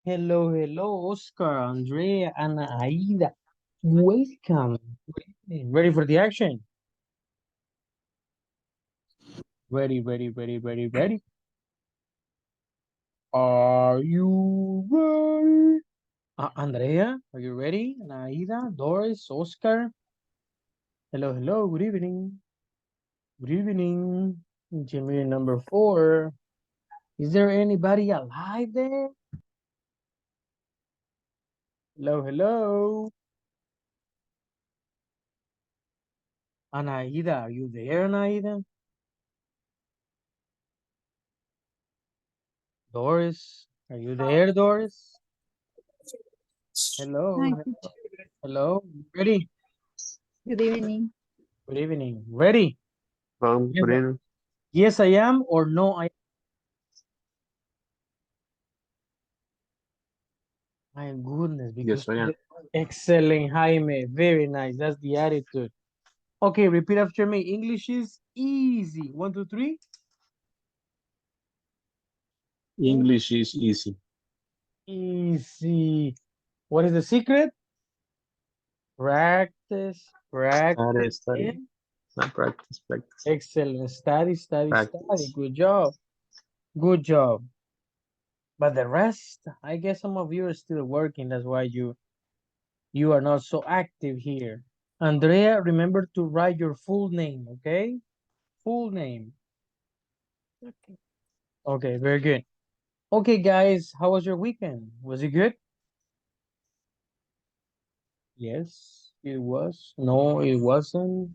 Hello, hello, Oscar, Andrea, Ana, Aida. Welcome. Ready for the action? Ready, ready, ready, ready, ready. Are you ready? Andrea, are you ready? Ana, Aida, Doris, Oscar. Hello, hello, good evening. Good evening. Jimmy number 4. Is there anybody alive there? Hello, hello. Anaida, are you there, Anaida? Doris, are you there, Doris? Hello, Hi, hello. Ready? good evening. Good evening. Ready? Yes, Good evening. yes, I am, or no, I. My goodness, because Yes, I am. excellent, Jaime. Very nice. That's the attitude. Okay, repeat after me. English is easy. 1, 2, 3. English is easy. Easy. What is the secret? Practice, Study, practice, study. and Not practice, practice. excellent. Study, study, study. Practice. Good job. Good job. But the rest, I guess some of you are still working. That's why you are not so active here. Andrea, remember to write your full name, okay? Full name. Okay. Okay, very good. Okay, guys, how was your weekend? Was it good? Yes, it was. No, it wasn't.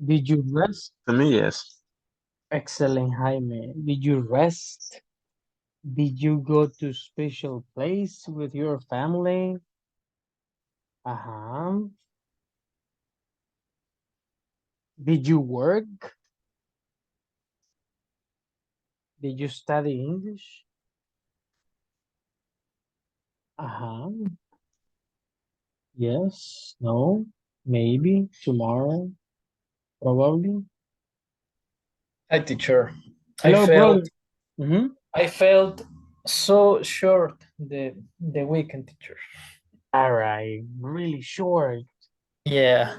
Did you rest? To me, yes. Excellent, Jaime. Did you rest? Did you go to special place with your family? Uh-huh. Did you work? Did you study English? Uh-huh. Yes, no, maybe, tomorrow, probably. Hi, teacher. I Hello, felt brother. Mm-hmm. I felt so short the weekend, teacher. All right, really short. Yeah.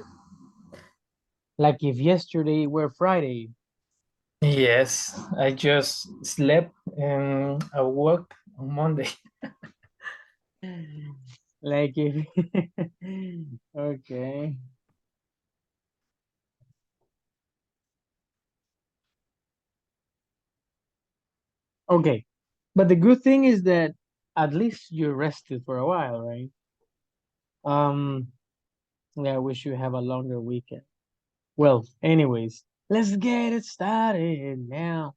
Like if yesterday were Friday. Yes. I just slept and I woke on Monday. Like if okay. Okay. But the good thing is that at least you rested for a while, right? Um, yeah, I wish you have a longer weekend. Well, anyways, let's get it started now.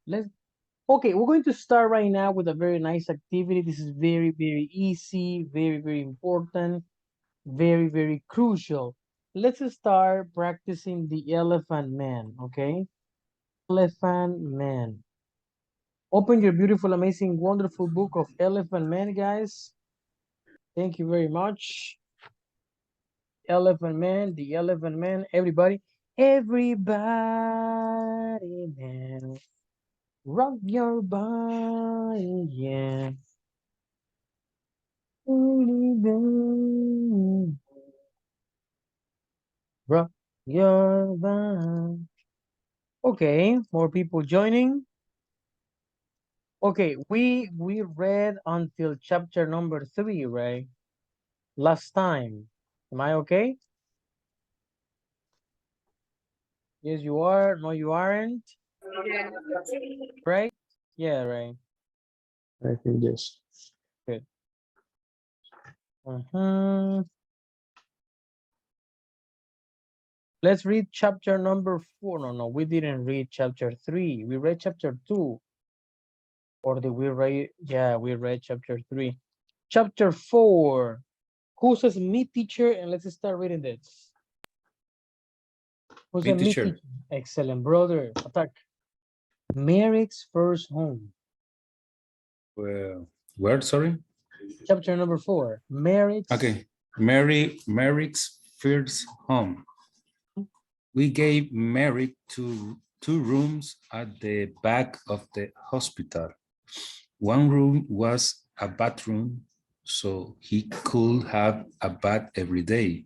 Okay, we're going to start right now with a very nice activity. This is very, very easy, very, very important, very, very crucial. Let's start practicing the Elephant Man, okay? Elephant Man. Open your beautiful, amazing, wonderful book of Elephant Man, guys. Thank you very much. Elephant Man, the Elephant Man, everybody. Everybody now. Rock your body, yeah. Rock your body. Okay, more people joining. Okay, we read until chapter number 3, right? Last time. Am I okay? Yes, you are. No, you aren't. Right? Yeah, right. I think yes. Good. Uh-huh. Let's read chapter number 4. No, no, we didn't read chapter 3. We read chapter 2. Or did we read? Yeah, we read chapter 3. Chapter 4. Who says me, teacher? And let's start reading this. Who Me, said me, teacher. teacher? Excellent, brother. Attack. Merrick's first home. Well, where, sorry? Chapter number 4. Merrick's. Okay. Merrick's first home. We gave Merrick two rooms at the back of the hospital. One room was a bathroom so he could have a bath every day.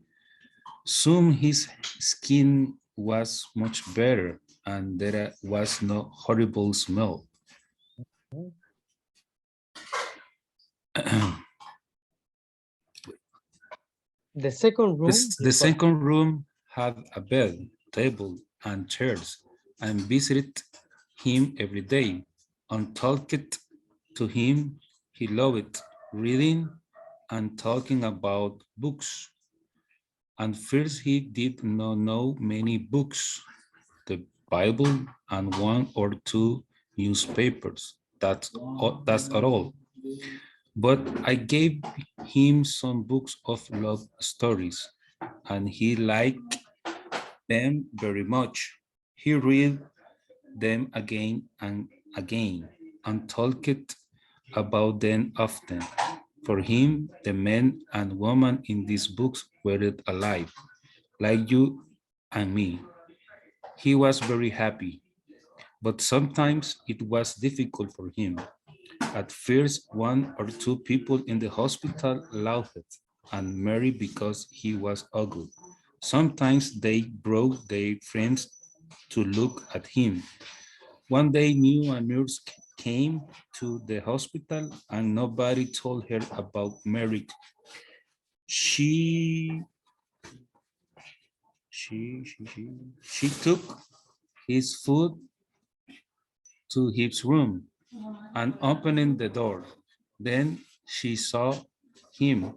Soon his skin was much better and there was no horrible smell. The second room The is what? second room had a bed, table, and chairs, and visited him every day, and talked to him. He loved reading and talking about books. And first he did not know many books, the Bible and one or two newspapers. That's all. But I gave him some books of love stories, and he liked them very much. He read them again and again and talked about them often. For him, the men and women in these books were alive, like you and me. He was very happy, but sometimes it was difficult for him. At first, one or two people in the hospital laughed and Mary because he was ugly. Sometimes they brought their friends to look at him. One day, new a nurse came to the hospital and nobody told her about Mary. She she took his food to his room and opening the door. Then she saw him.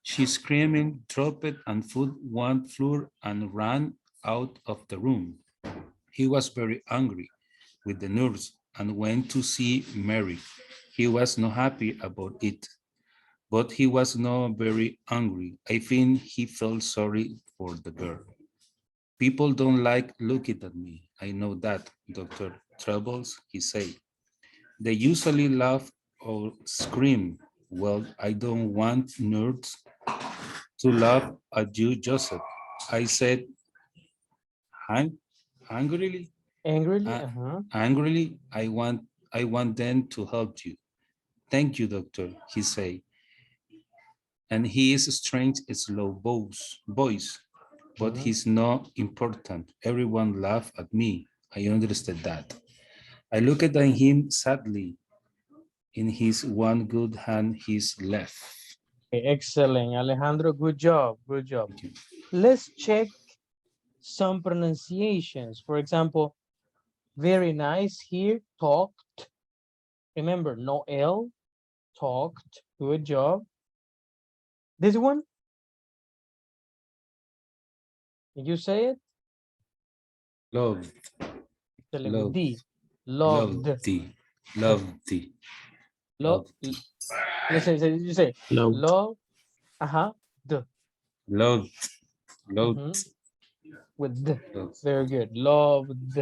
She screaming, dropped and food one floor and ran out of the room. He was very angry with the nurse and went to see Mary. He was not happy about it, but he was not very angry. I think he felt sorry for the girl. People don't like looking at me. I know that, Dr. Troubles, he said. They usually laugh or scream. Well, I don't want nerds to laugh at you, Joseph. I said angrily. Angrily? Uh, Angrily, I want them to help you. Thank you, doctor, he said. And he is strange, slow voice, but he's not important. Everyone laughed at me. I understood that. I looked at him sadly. In his one good hand, his left. Okay, excellent, Alejandro. Good job. Good job. Let's check some pronunciations. For example, very nice here, talked. Remember, no L, talked. Good job. This one, did you say it? Loved, Excellent, with loved, D. Loved. loved, Love. Let's say, you say, Loved. love, the. loved, loved, With the. loved. Very good. Loved.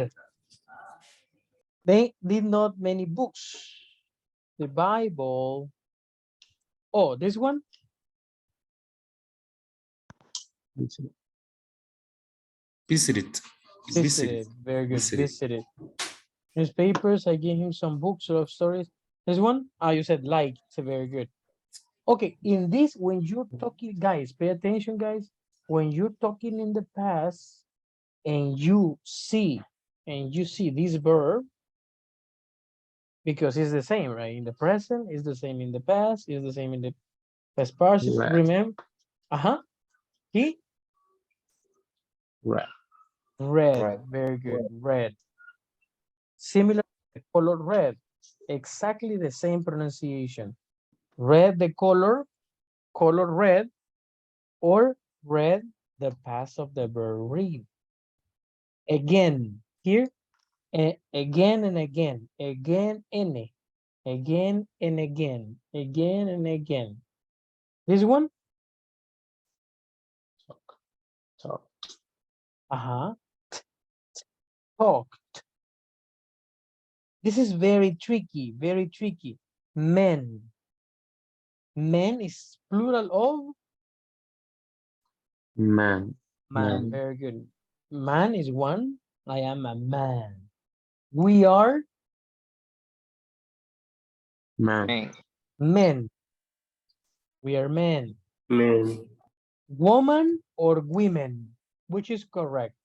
They did not many books. The Bible. Oh, this one? Visited. Visited. Very good. Visited. Visited. Newspapers, I gave him some books of stories. This one? Ah, you said liked. Very good. Okay, in this, when you're talking, guys, pay attention, guys. When you're talking in the past and you see this verb, because it's the same, right? In the present, it's the same in the past, it's the same in the past participle. Right. Remember? He Right. read. Right. Very good. Read. Similar color red. Exactly the same pronunciation. Red the color red, or read the past of the verb read. Again, here, again and again, again and again and again, again and again. This one? Talk. Talk. This is very tricky, very tricky. Men. Men is plural of Man. man. Very good. Man is one. I am a man. We are Man. Man. Men. We are men. Men. Woman or women? Which is correct?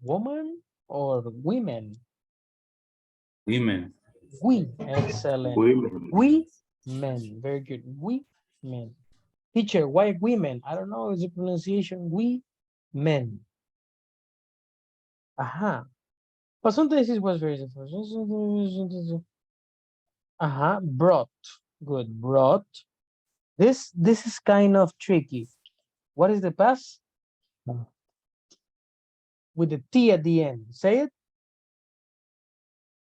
Woman or women? Women. We. Excellent. Women. We men. Very good. We men. Teacher, why women? I don't know. Is the pronunciation we men? Aha. But sometimes it was very different. Brought. Good. Brought. This is kind of tricky. What is the past? With the T at the end. Say it.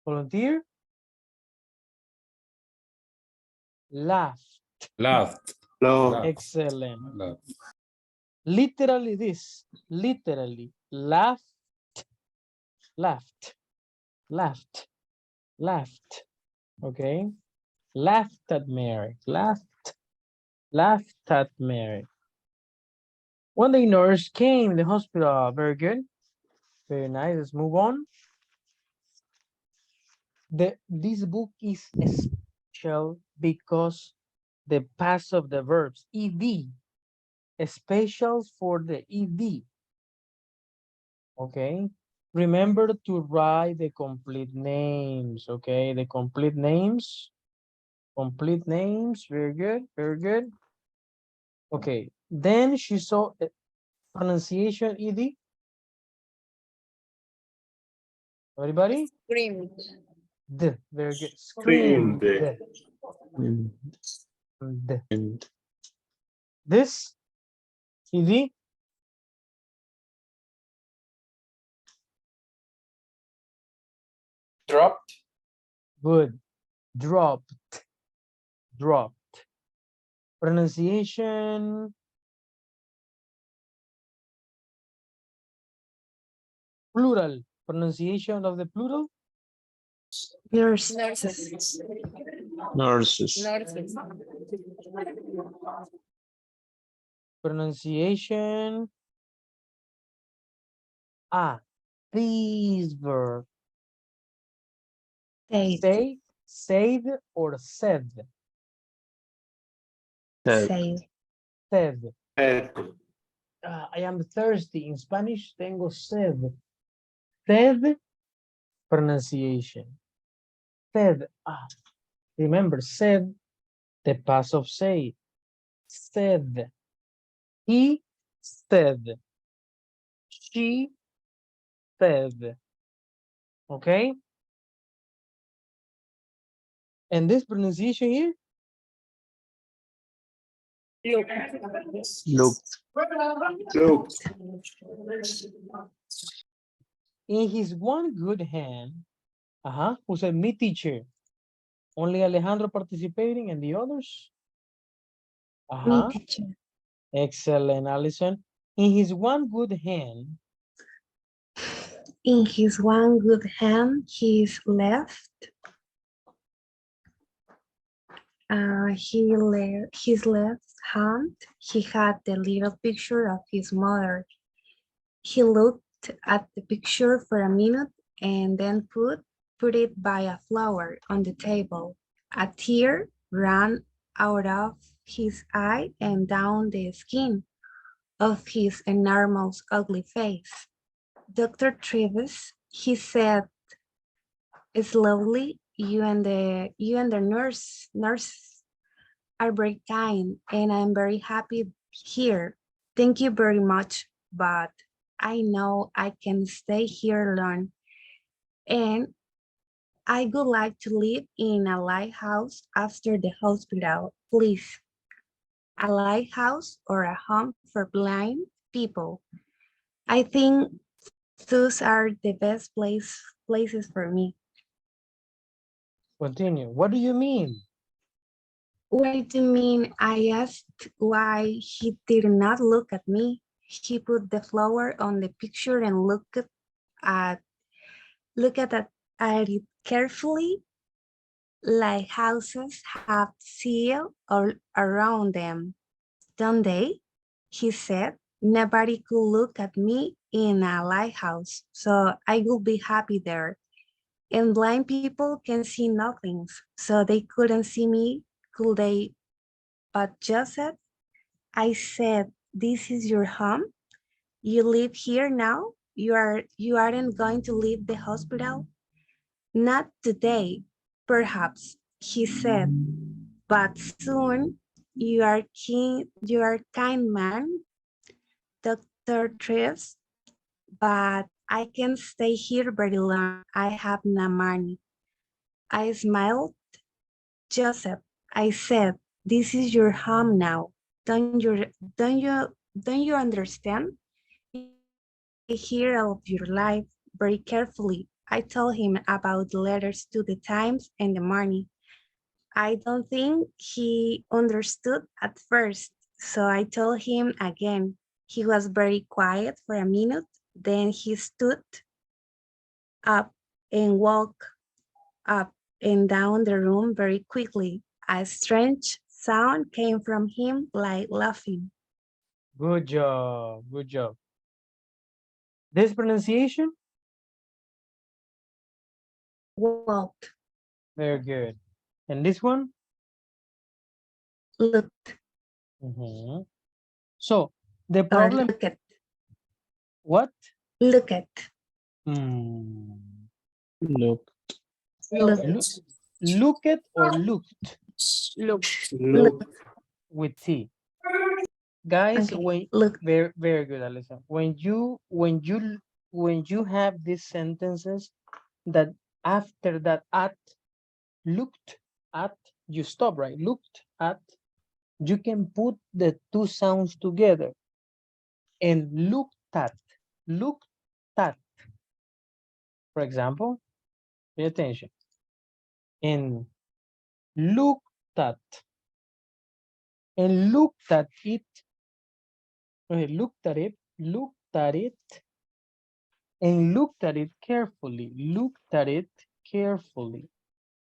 Volunteer. Laugh. Laughed. Love. Laughed. Excellent. Laughed. Literally this. Literally. Laughed. Laughed. Laughed. Laughed. Okay. Laughed at Mary. Laughed. Laughed at Mary. When the nurse came in the hospital. Very good. Very nice. Let's move on. This book is special because the past of the verbs ed, special for the ed. Okay, remember to write the complete names. Okay, the complete names. Complete names. Very good. Very good. Okay, then she saw pronunciation ed. Everybody? Screamed. Very good. Screamed. Screamed. And This ed. Dropped. Good. Dropped. Dropped. Pronunciation. Plural. Pronunciation of the plural. Nurses. nurses. Nurses. Pronunciation. This verb. Said. Said or said. Said. Said. Said. I am thirsty. In Spanish, tengo sed. Said. Pronunciation. Said. Remember, said. The past of say. Said. He said. She said. Okay? And this pronunciation here? Looked. Looked. In his one good hand. Who said me, teacher? Only Alejandro participating and the others? Me, teacher. Excellent, Allison. In his one good hand. In his one good hand, his left, his left hand, he had the little picture of his mother. He looked at the picture for a minute and then put it by a flower on the table. A tear ran out of his eye and down the skin of his enormous ugly face. Dr. Trevis, he said slowly, you and the nurse are very kind and I'm very happy here. Thank you very much, but I know I can stay here alone and I would like to live in a lighthouse after the hospital, please. A lighthouse or a home for blind people. I think those are the best places for me. Continue. What do you mean? What do you mean? I asked why he did not look at me. He put the flower on the picture and looked at it carefully. Lighthouses have seal all around them, don't they? He said. Nobody could look at me in a lighthouse, so I will be happy there. And blind people can see nothing, so they couldn't see me could they? But Joseph, I said, this is your home. You live here now. You aren't going to leave the hospital. Not today, perhaps, he said, but soon. You are kind man, Dr. Treves, but I can't stay here very long. I have no money. I smiled. Joseph, I said, this is your home now. Don't you understand? You will stay here all of your life very carefully. I told him about the letters to the Times and the money. I don't think he understood at first, so I told him again. He was very quiet for a minute, then he stood up and walked up and down the room very quickly. A strange sound came from him like laughing. Good job. Good job. This pronunciation? Walked, Very good. And this one? looked, Mhm. So the or problem, look at, what? look at, Hmm. Look. look, Look, look at or looked look, Look. with T. Guys, okay, when look, very good, Alyssa. When you have these sentences that after that at looked at, you stop, right? Looked at, you can put the two sounds together and looked at. For example, pay attention. And looked at and looked at it. Okay, looked at it, and looked at it carefully. Looked at it carefully.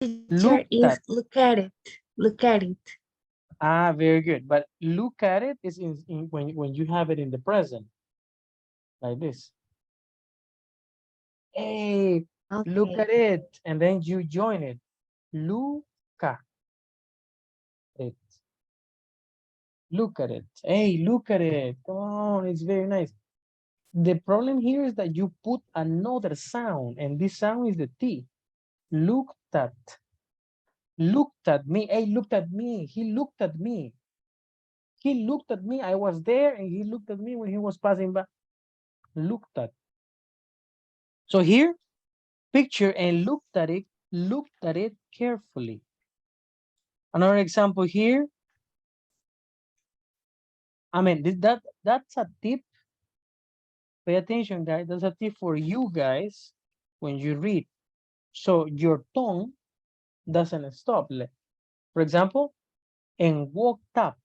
teacher Looked is at. look at it, look at it. Ah, very good. But look at it is when you have it in the present, like this. Hey, look Okay, at it, and then you join it. Look at it. Look at it. Hey, look at it. Oh, it's very nice. The problem here is that you put another sound, and this sound is the T. Looked at. Looked at me. Hey, looked at me. He looked at me. He looked at me. I was there, and he looked at me when he was passing by. Looked at. So here, picture and looked at it carefully. Another example here. I mean, that's a tip. Pay attention, guys. That's a tip for you guys when you read. So your tongue doesn't stop. For example, and walked up,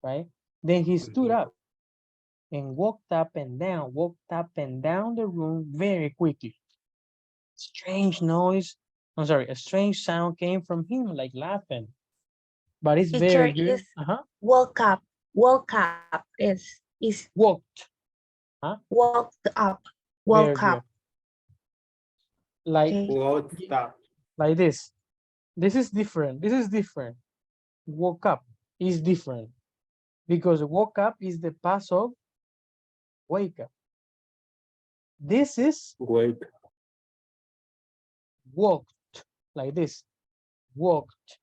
right? Then he stood up and walked up and down the room very quickly. Strange noise. I'm sorry, a strange sound came from him like laughing, but it's teacher very good. is Uh-huh. woke up is Walked, huh? woke up, Very woke good. up. Like, Okay, What that? like this. This is different. This is different. Woke up is different because woke up is the past of wake up. This is Wait. walked, like this. Walked,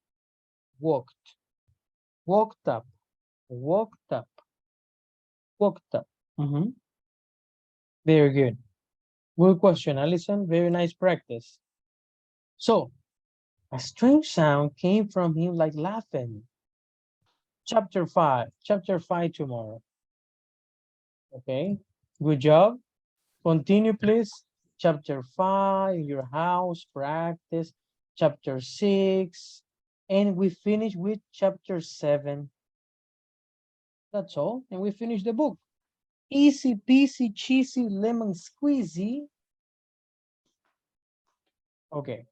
walked, walked up, walked up, walked up. Mhm. Very good. Good question, Alison. Very nice practice. So, a strange sound came from him like laughing. Chapter 5 tomorrow. Okay, good job. Continue, please. Chapter 5, your house, practice. Chapter 6, and we finish with chapter 7. That's all, and we finish the book. Easy peasy, cheesy, lemon squeezy. Okay,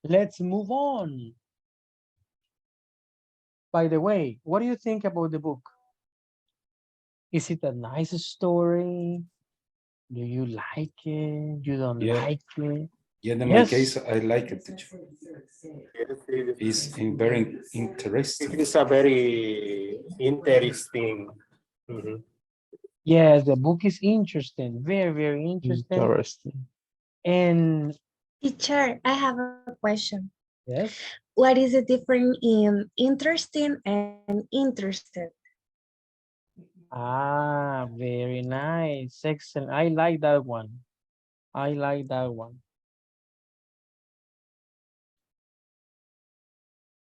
let's move on. By the way, what do you think about the book? Is it a nice story? Do you like it? You don't Yeah, like it? Yeah, in my Yes. case, I like it. Teacher. It's very It interesting. is a very interesting. Mhm. Yes, the book is interesting, very, very interesting. Interesting. And Teacher, I have a question. yes, What is the difference in interesting and interested? very nice, excellent. I like that one. I like that one.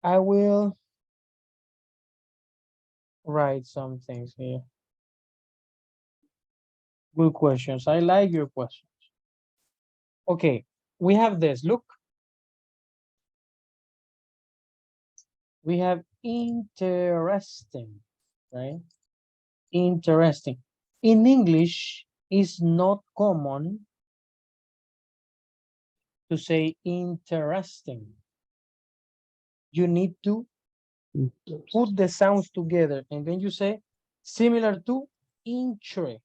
I will write some things here. Good questions. I like your questions. Okay, we have this. Look, we have interesting, right? Interesting. In English, it's not common to say interesting. You need to put the sounds together and then you say similar to interesting,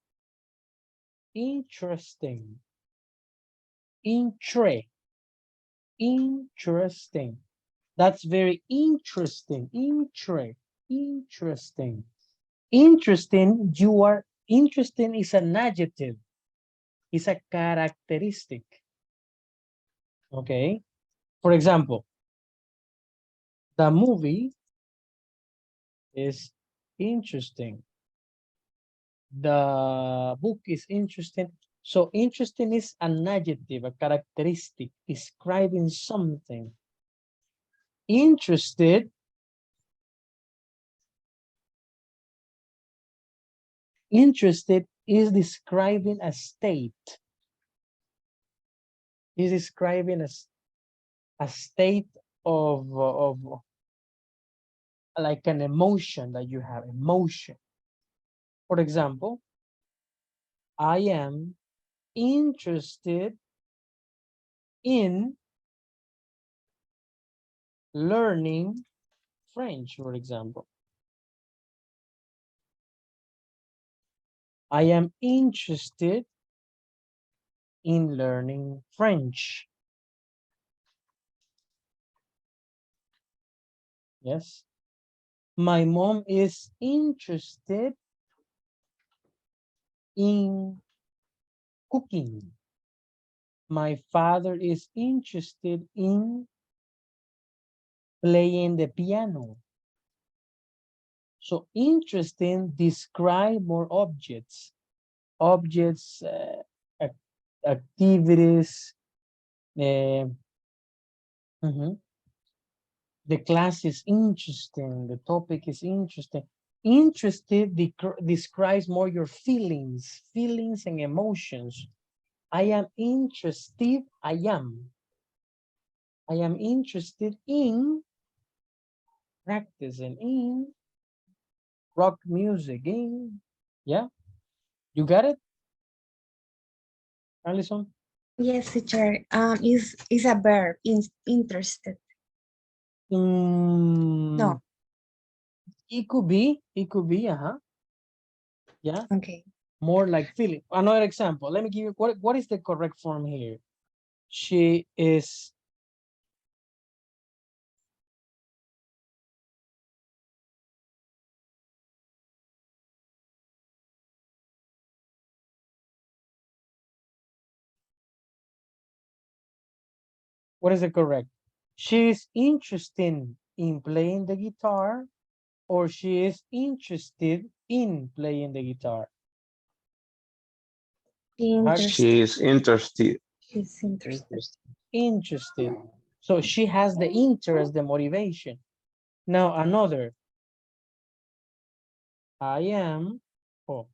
interesting. That's very interesting, interesting. Interesting, you are, interesting is an adjective, it's a characteristic, okay? For example, the movie is interesting. The book is interesting. So interesting is an adjective, a characteristic describing something. Interested is describing a state. Is describing a state of like an emotion that you have, emotion. For example, I am interested in learning French, for example. I am interested in learning French. Yes. My mom is interested in cooking. My father is interested in playing the piano. So interesting describe more objects, activities. Mhm. The class is interesting. The topic is interesting. Interested describes more your feelings and emotions. I am interested. I am interested in practicing in rock music. Yeah, you got it, Alison? Yes, teacher. Is a verb. Interested. Mm, No. it could be. It could be. Yeah. Okay. More like feeling. Another example. Let me give you what is the correct form here. She is. What is the correct? She is interested in playing the guitar, or she is interested in playing the guitar. Interested. She is interested. She's interested. Interested. So she has the interest, the motivation. Now another. I am. Oh,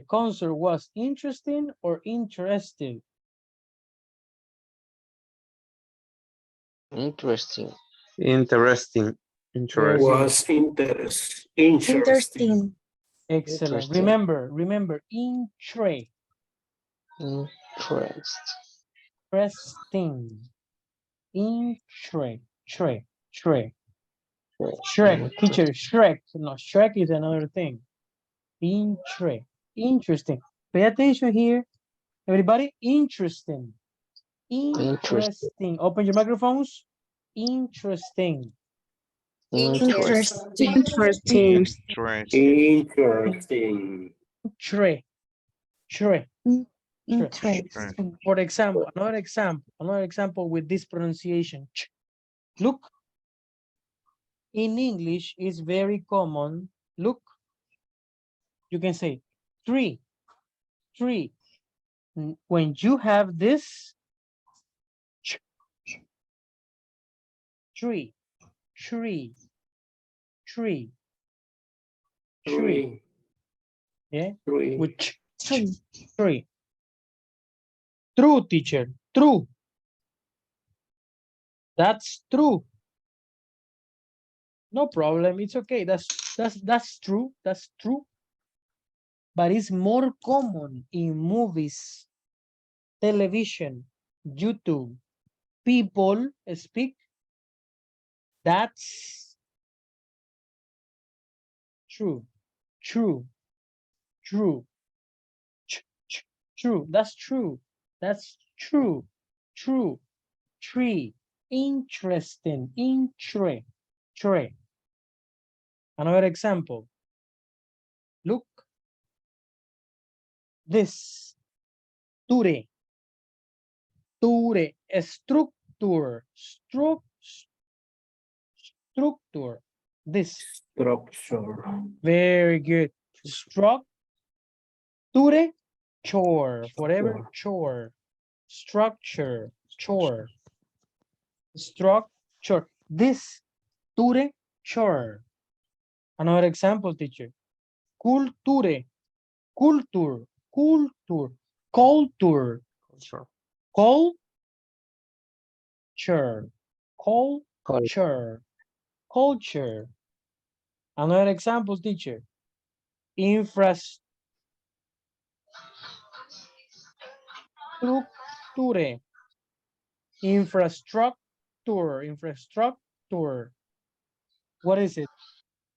the concert was interesting or interesting. Interesting. Interesting. Very Interesting. good. Was Interesting. Excellent. Interesting. Remember, intre. Interest. Interesting. Shrek, teacher, Shrek. No, Shrek is another thing. Interesting. Pay attention here. Everybody, interesting. Interesting. Open your microphones. Interesting. Interesting. Interesting. Interesting. Tre. Tre. Tre. Interesting. For example, another example with this pronunciation. Look, in English is very common. Look, you can say tree. When you have this tree, yeah, with Tree. tree. True, teacher, true. That's true. No problem. It's okay. That's true. That's true. But it's more common in movies, television, YouTube. People speak. That's true. True. True. True. That's true. That's true. True. Tree. Interesting. Tree. Another example. Look. This. Ture. Structure. Structure. This. Structure. Very good. Structure. Chore. Forever chore. Structure. Chore. Structure. This. Chore. Another example, teacher. Culture. Culture. Culture. Culture. Culture. Culture. Culture. Another example, teacher. Infrastructure. Infrastructure. What is it?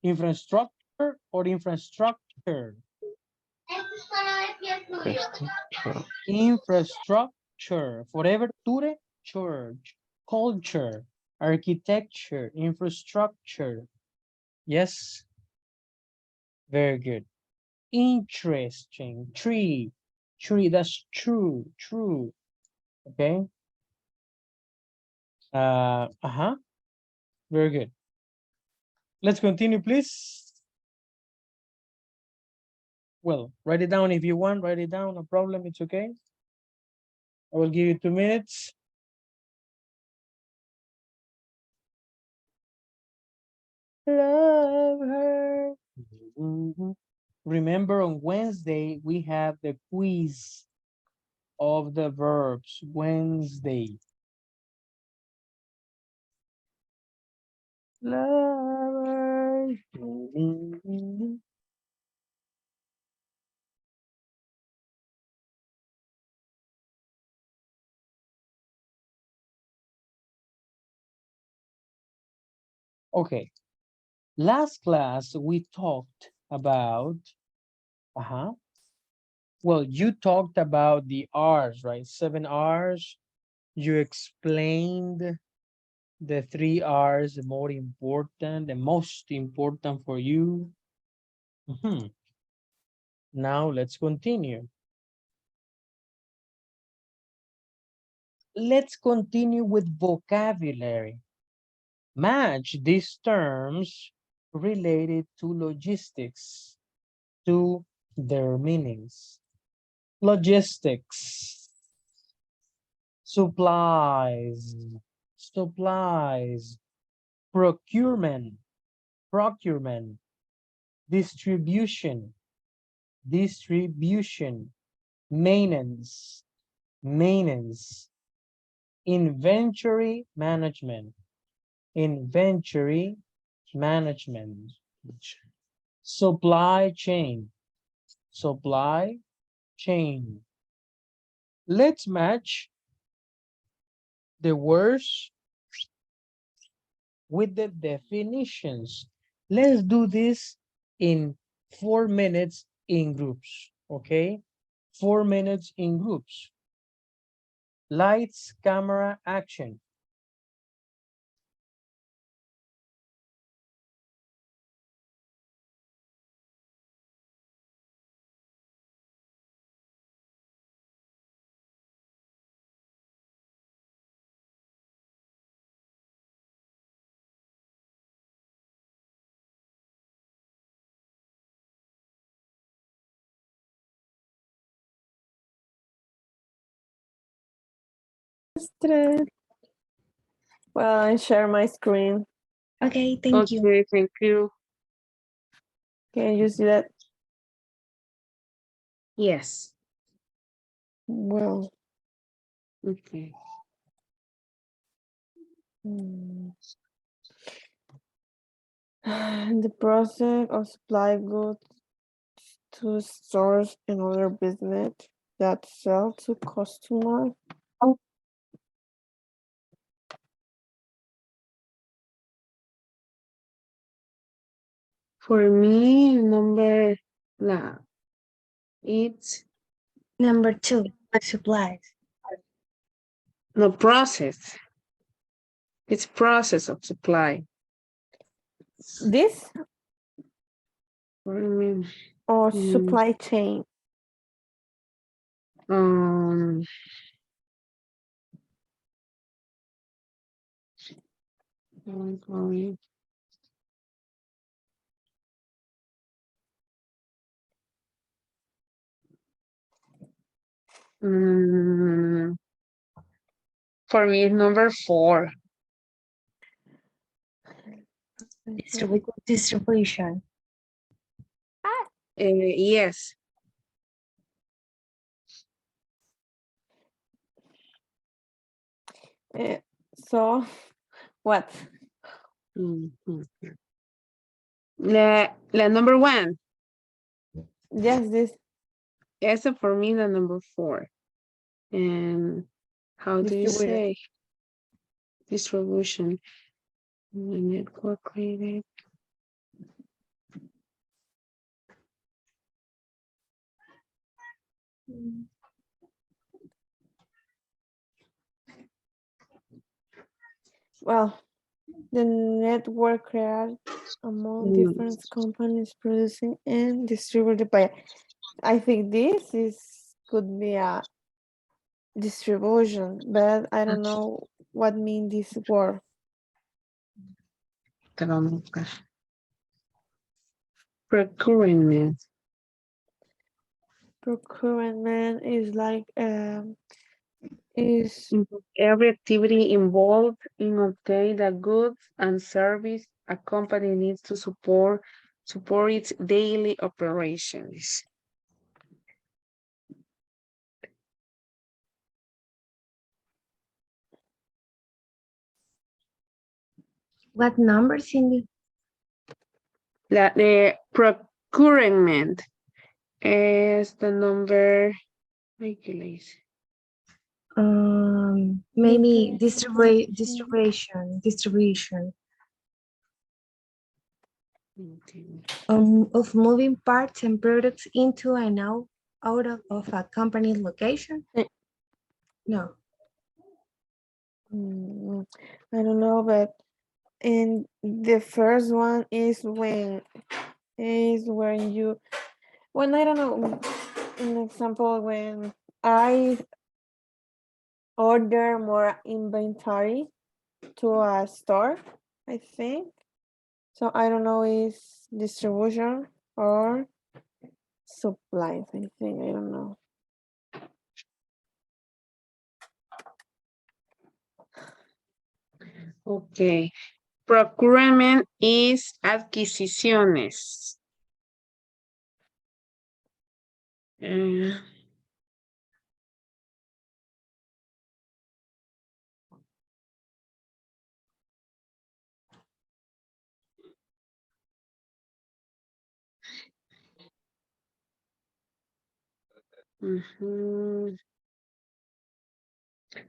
Infrastructure or infrastructure? Infrastructure. Forever ture, church, culture, architecture, infrastructure. Yes. Very good. Interesting. Tree. That's true. Okay. Very good. Let's continue, please. Well, write it down if you want. Write it down. No problem. It's okay. I will give you 2 minutes. Love her. Remember, on Wednesday, we have the quiz of the verbs. Wednesday. Love her. Okay. Last class, we talked about, well, you talked about the R's, right? 7 R's. You explained the 3 R's, the more important, the most important for you. Now let's continue. Let's continue with vocabulary. Match these terms related to logistics to their meanings. Logistics, supplies, procurement, distribution, maintenance, inventory management, supply chain. Let's match the words with the definitions. Let's do this in 4 minutes in groups, okay? 4 minutes in groups. Lights, camera, action. Well, I share my screen. Okay, thank you. Okay, thank you. Can you see that? Yes. Well, Okay. hmm. The process of supply goods to stores and other business that sell to customers. For me, number it's Number 2, supplies. no process. It's process of supply. This For me, or mm, supply chain? um, sorry. Mm, for me, number 4. Distribution. Yes. So, what? Mhm. La number 1. Yes, this Esa for me, the number 4. And how do you distributor. say distribution? The network created. Well, the network created among different companies producing and distributed by. I think this could be a distribution, but I don't know what mean this word. Te vamos a buscar. Procurement. Procurement is like is Every activity involved in obtaining the goods and service a company needs to support its daily operations. What number, Cindy? The procurement is the number. Ay, ¿qué le hice? Maybe distribution. distribution Okay. of moving parts and products into and out of a company's location. No. I don't know, but and the first one is when you when I don't know, an example when I order more inventory to a store, I think. So I don't know is distribution or supplies, I think. I don't know. Okay. Procurement is adquisiciones. Ujú.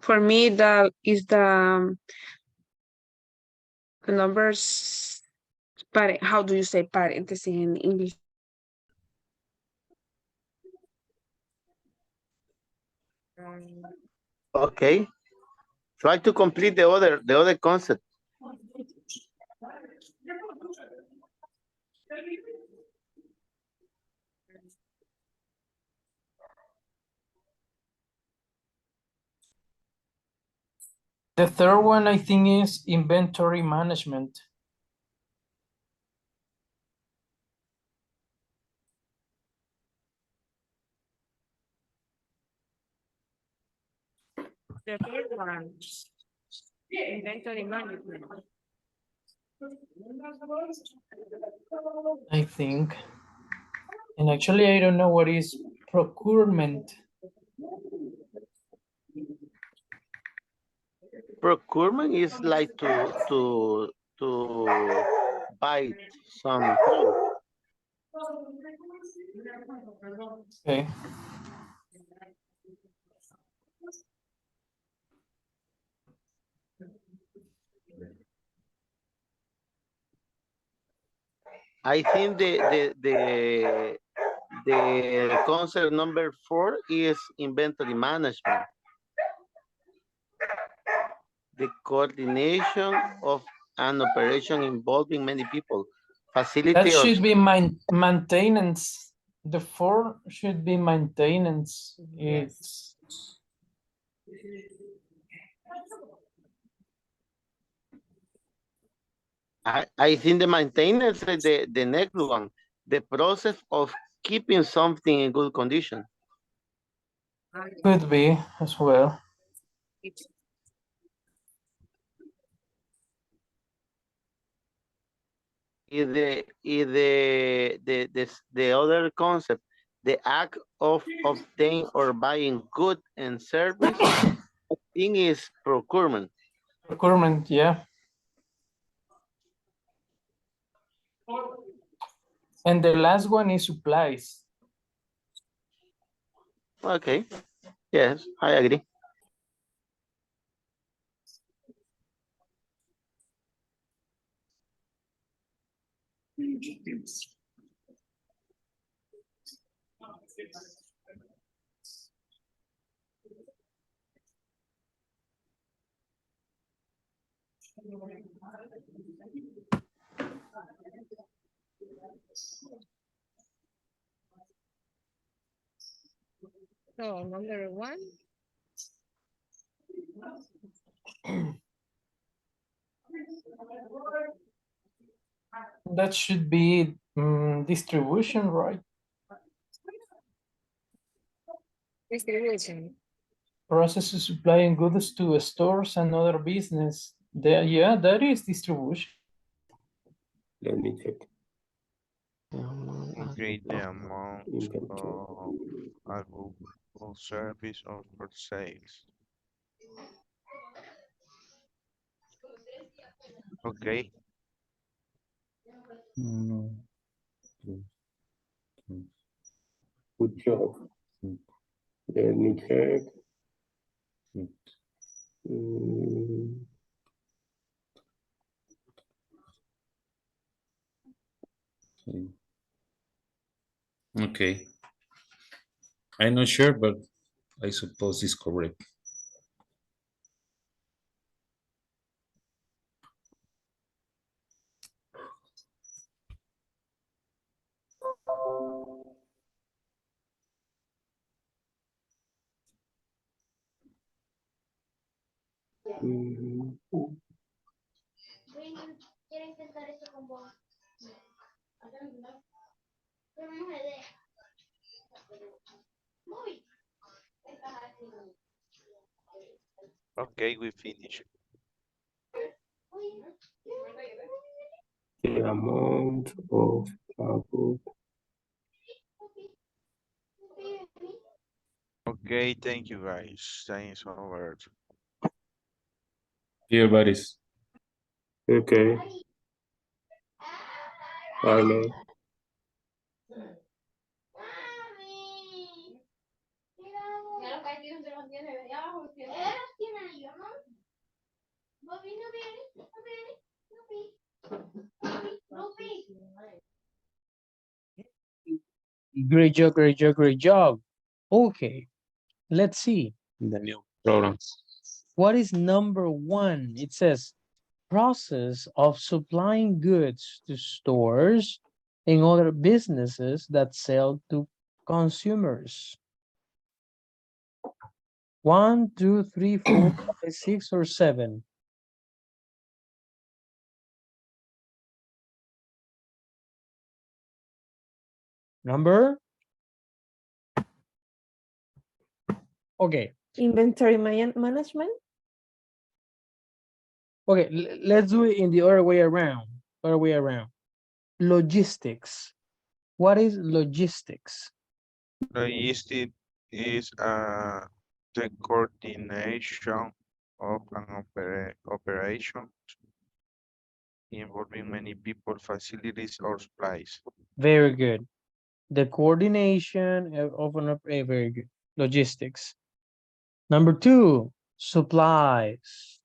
For me, that is the numbers. How do you say parenthesis in English? Okay. Try to complete the other concept. The third one, I think, is inventory management. The third one, inventory management. I think. And actually, I don't know what is procurement. Procurement is like to buy something. Okay. I think the concept number 4 is inventory management. The coordination of an operation involving many people, That facility or should be maintenance. The four should be maintenance. It's I think the maintenance is the next one, the process of keeping something in good condition. could be as well. The other concept, the act of obtaining or buying good and service, thing is procurement. Procurement, yeah. And the last one is supplies. Okay, yes, I agree. So number 1. That should be distribution, right? Distribution. Process of supplying goods to stores and other business. There, yeah, that is distribution. Let me check. Okay, the amount Inventory. of a good or service or for sales. Okay, Mm, mm, mm. Good job. Let me check. Mm, Okay. I'm not sure, but I suppose it's correct. mm, okay, we finish. The amount of cargo. Okay, thank you guys. Thanks over. Here, buddies. Okay. I know. Great job, great job, great job. Okay, let's see. The new program. What is number one? It says process of supplying goods to stores and other businesses that sell to consumers. 1, 2, 3, 4, 5, 6, or 7. Number? Okay. Inventory management. Okay, let's do it in the other way around. Other way around. Logistics. What is logistics? Logistic is the coordination of an operation involving many people, facilities, or supplies. Very good. The coordination of an very good. Logistics. Number 2, supplies.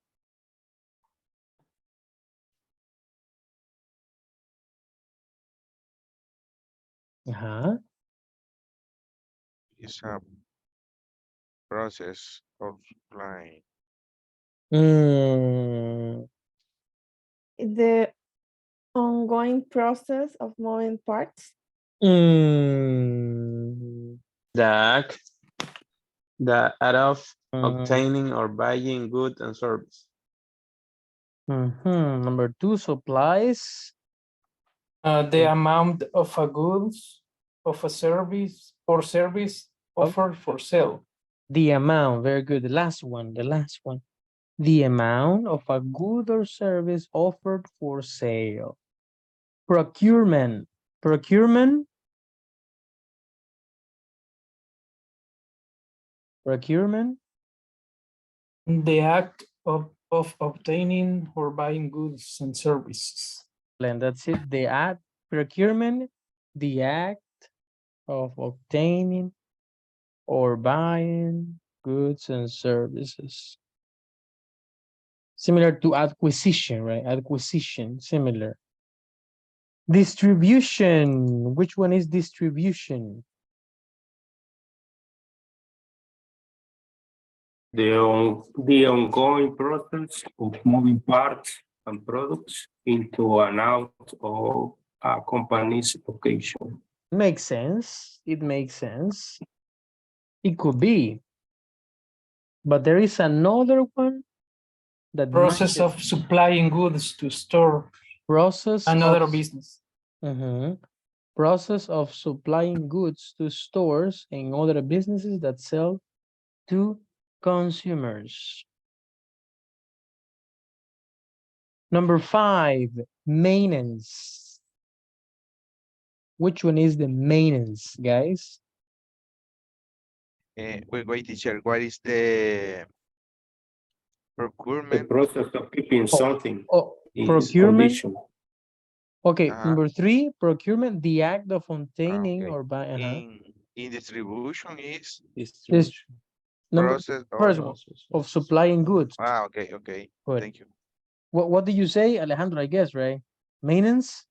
Uh-huh. It's a process of supplying. Mm, The ongoing process of moving parts. mm, The act of mm, obtaining or buying goods and service. Number 2, supplies. The amount of a goods, of a service, or service offered for sale. The amount. Very good. The last one. The last one. The amount of a good or service offered for sale. Procurement. Procurement. Procurement. The act of obtaining or buying goods and services. And that's it. The act. Procurement. The act of obtaining or buying goods and services. Similar to acquisition, right? Acquisition, similar. Distribution. Which one is distribution? The ongoing process of moving parts and products into and out of a company's location. Makes sense. It makes sense. It could be. But there is another one that Process matches of supplying goods to store process another of business. process of supplying goods to stores and other businesses that sell to consumers. Number 5, maintenance. Which one is the maintenance, guys? Wait, teacher, what is the The procurement? process of keeping something in its Procurement. condition. Okay, number 3, procurement, the act of obtaining Okay. or buying. In distribution is This number process first of, one of supplying goods. okay. Good. Thank you. What did you say, Alejandro? I guess, right? Maintenance?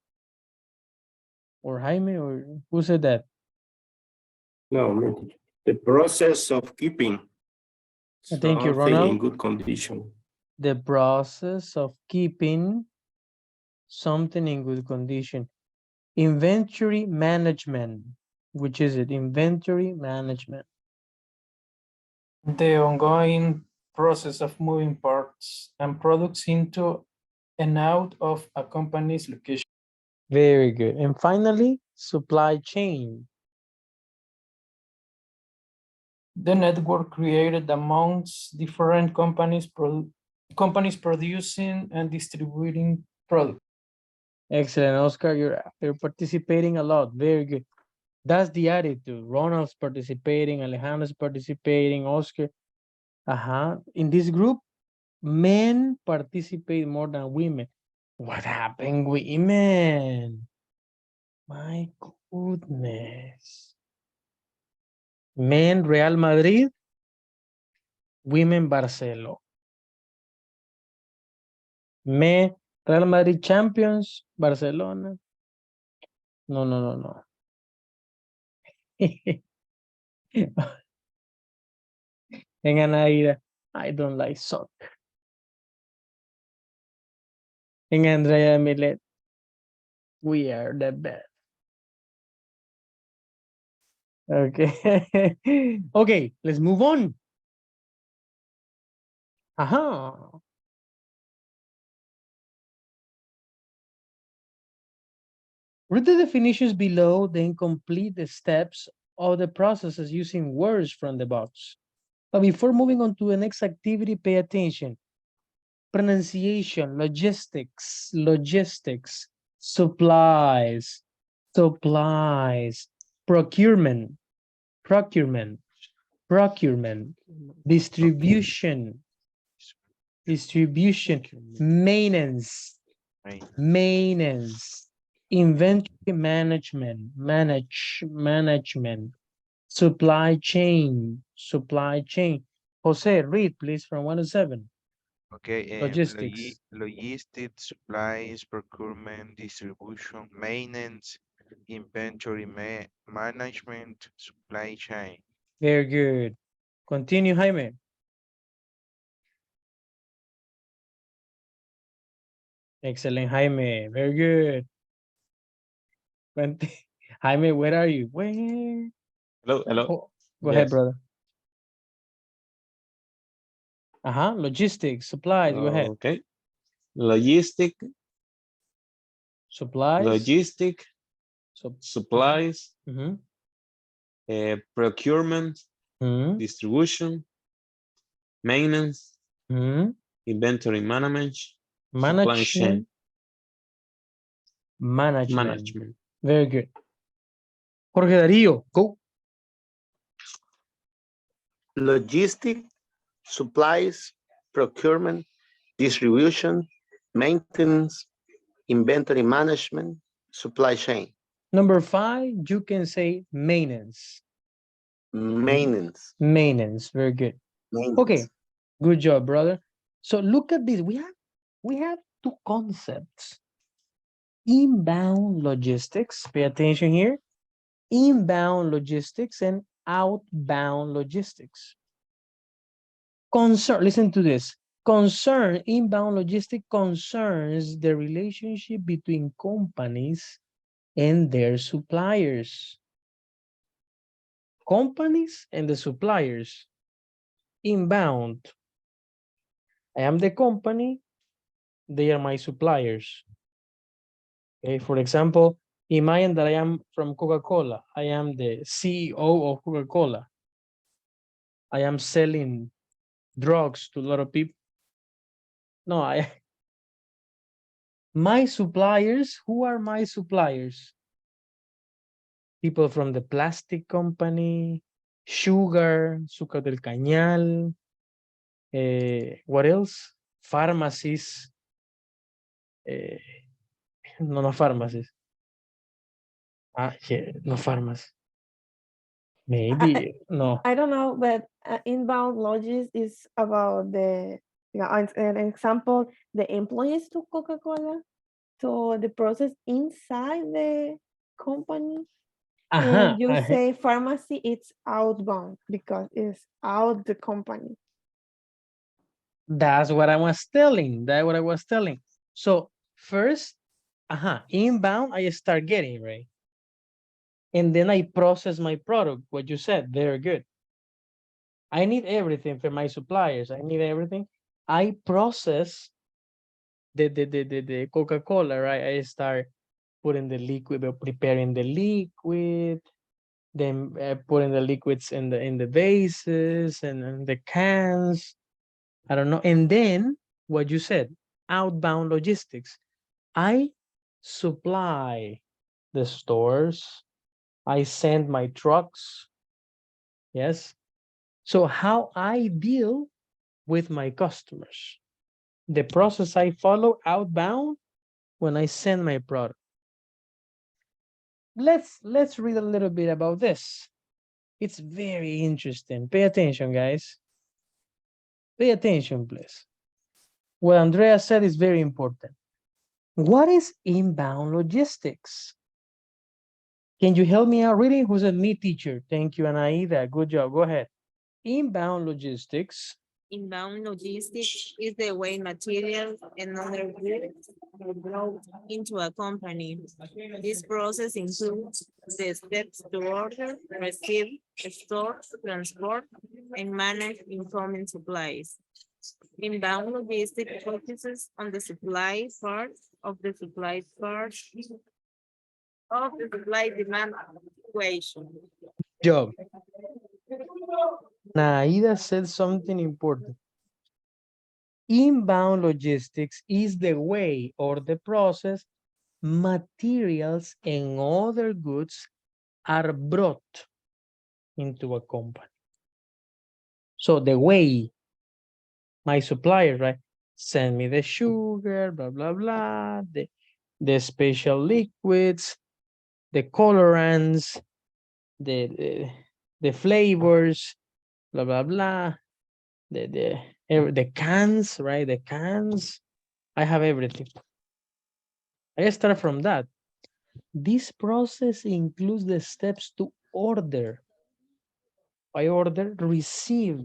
Or Jaime, or who said that? No, the process of keeping Thank you, something in Ronald. good condition. The process of keeping something in good condition. Inventory management. Which is it? Inventory management. The ongoing process of moving parts and products into and out of a company's location. Very good. And finally, supply chain. The network created amongst different companies producing and distributing products. Excellent, Oscar. You're participating a lot. Very good. That's the attitude. Ronald's participating, Alejandro's participating, Oscar. In this group, men participate more than women. What happened, women? My goodness. Men Real Madrid, women Barcelona. Real Madrid Champions, Barcelona. No, no, no, no. En Anaída, I don't like soccer. En Andrea Milet, we are the best. Okay. Okay, let's move on. Aha. Read the definitions below, then complete the steps of the processes using words from the box. But before moving on to the next activity, pay attention. Pronunciation, logistics, supplies, procurement, distribution, maintenance, inventory management, supply chain. Jose, read please from 1 to 7. Okay, Logistics. logistics, supplies, procurement, distribution, maintenance, inventory management, supply chain. Very good. Continue, Jaime. Excellent, Jaime. Very good. Jaime, where are you? Where? Hello, hello. Oh, go ahead, Yes. brother. Logistics, supplies, go ahead. Okay. Logistic, Supplies. supplies, Mm-hmm. procurement, Mm-hmm. distribution, maintenance, Mm-hmm. inventory management, supply chain, Management. Very good. Jorge Darío, go. Logistic, supplies, procurement, distribution, maintenance, inventory management, supply chain. Number 5, you can say maintenance. Maintenance. Maintenance, very good. Okay, good job, brother. So look at this. We have two concepts. Inbound logistics, pay attention here. Inbound logistics and outbound logistics. Listen to this. Inbound logistic concerns the relationship between companies and their suppliers. Companies and the suppliers. Inbound. I am the company, they are my suppliers. Okay, for example, imagine that I am from Coca-Cola. I am the CEO of Coca-Cola. I am selling drugs to a lot of people. No, my suppliers, who are my suppliers? People from the plastic company, sugar, azúcar del cañal, what else? Pharmacies, no pharmacies. Yeah, no pharmacy. Maybe, no. I don't know, but inbound logistics is about an example, the employees to Coca-Cola, so the process inside the company. And you say pharmacy, it's outbound because it's out the company. That's what I was telling. So first, inbound, I start getting, right? And then I process my product, what you said, very good. I need everything for my suppliers. I need everything. I process the Coca-Cola, right? I start putting the liquid, preparing the liquid, then putting the liquids in the vases and the cans. I don't know. And then what you said, outbound logistics. I supply the stores. I send my trucks. Yes. So how I deal with my customers. The process I follow outbound when I send my product. Let's read a little bit about this. It's very interesting. Pay attention, guys. Pay attention, please. what Andrea said is very important. What is inbound logistics? Can you help me out reading? Who's a me teacher? Thank you, Anaida. Good job. Go ahead. Inbound logistics. Inbound logistics is the way materials and other goods are brought into a company. This process includes the steps to order, receive, store, transport, and manage incoming supplies. Inbound logistics focuses on the supply part of the supply part of the supply demand equation. Job. Naida said something important. Inbound logistics is the way or the process materials and other goods are brought into a company. So the way my supplier, right, send me the sugar, blah, blah, blah, the special liquids, the colorants, the flavors, blah, blah, blah, the cans, right, the cans. I have everything. I start from that. This process includes the steps to order. I order, receive,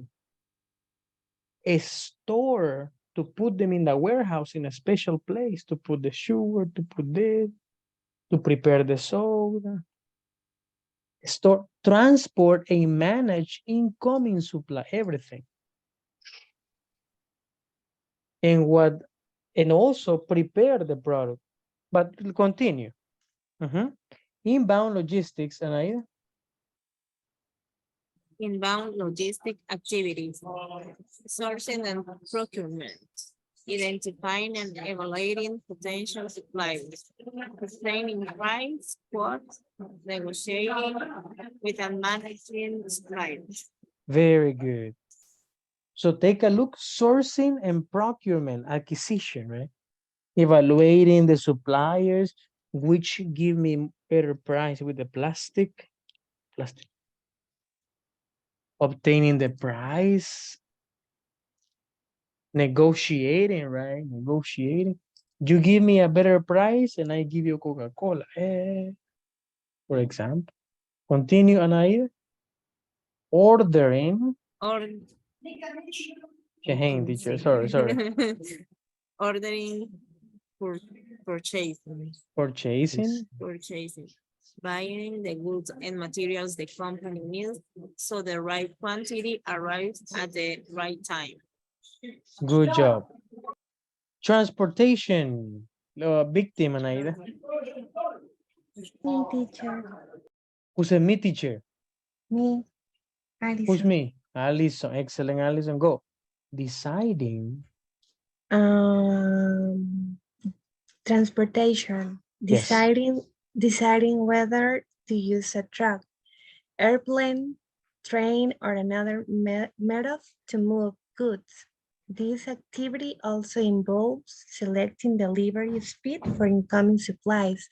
a store, to put them in the warehouse in a special place, to put the sugar, to put this, to prepare the soda. Store, transport, and manage incoming supply, everything. And also prepare the product. But continue. Inbound logistics, Anaida. Inbound logistic activities, sourcing and procurement, identifying and evaluating potential suppliers, obtaining price, quotes, negotiating with and managing suppliers. Very good. So take a look, sourcing and procurement, acquisition, right? Evaluating the suppliers, which give me better price with the plastic. Obtaining the price, negotiating, right? Negotiating. You give me a better price and I give you Coca-Cola, for example. Continue, Anaida. Ordering. Or Teacher, sorry. ordering, purchasing. Purchasing. Buying the goods and materials the company needs so the right quantity arrives at the right time. Good job. Transportation. Victim, Anaida. Me, teacher. Who's a me teacher? Me, Who's Alison. me? Alison. Excellent, Alison. Go. Deciding. Transportation. Yes. Deciding whether to use a truck, airplane, train, or another method to move goods. This activity also involves selecting delivery speed for incoming supplies,